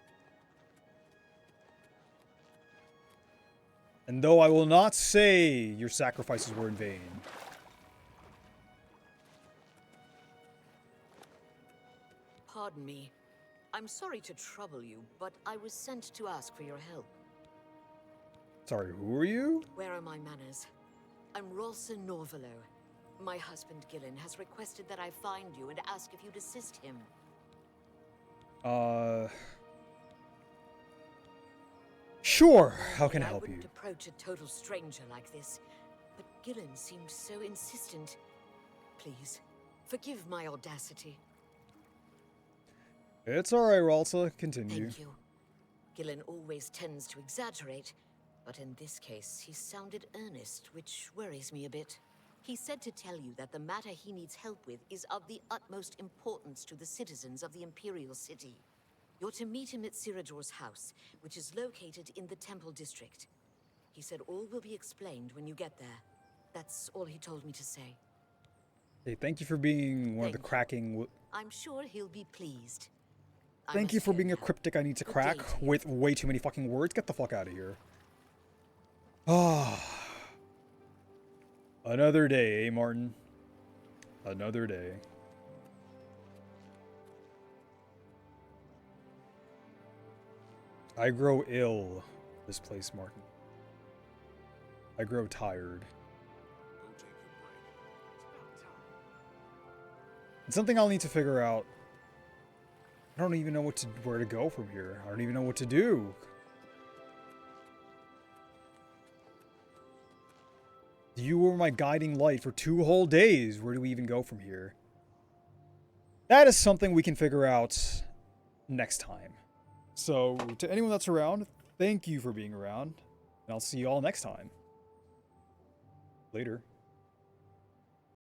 And though I will not say your sacrifices were in vain, Pardon me. I'm sorry to trouble you, but I was sent to ask for your help. sorry, who are you? Where are my manners? I'm Rolsa Norvalo. My husband, Gillen, has requested that I find you and ask if you'd assist him. Sure. How can I help you? I wouldn't approach a total stranger like this, but Gillen seemed so insistent. please. Forgive my audacity. It's alright, Ralsa. Continue. Thank you. Gillen always tends to exaggerate, but in this case, he sounded earnest, which worries me a bit. He said to tell you that the matter he needs help with is of the utmost importance to the citizens of the Imperial City. You're to meet him at Ciridor's house, which is located in the Temple District. He said all will be explained when you get there. That's all he told me to say. Hey, thank you for being one of the cracking... I'm sure he'll be pleased. Thank you for being a cryptic I need to crack with way too many fucking words. Get the fuck out of here. Ah. Another day, eh, Martin? Another day. I grow ill, this place, Martin. I grow tired. It's something I'll need to figure out. I don't even know where to go from here. I don't even know what to do. You were my guiding light for 2 whole days. Where do we even go from here? That is something we can figure out next time. So, to anyone that's around, thank you for being around. And I'll see you all next time. Later.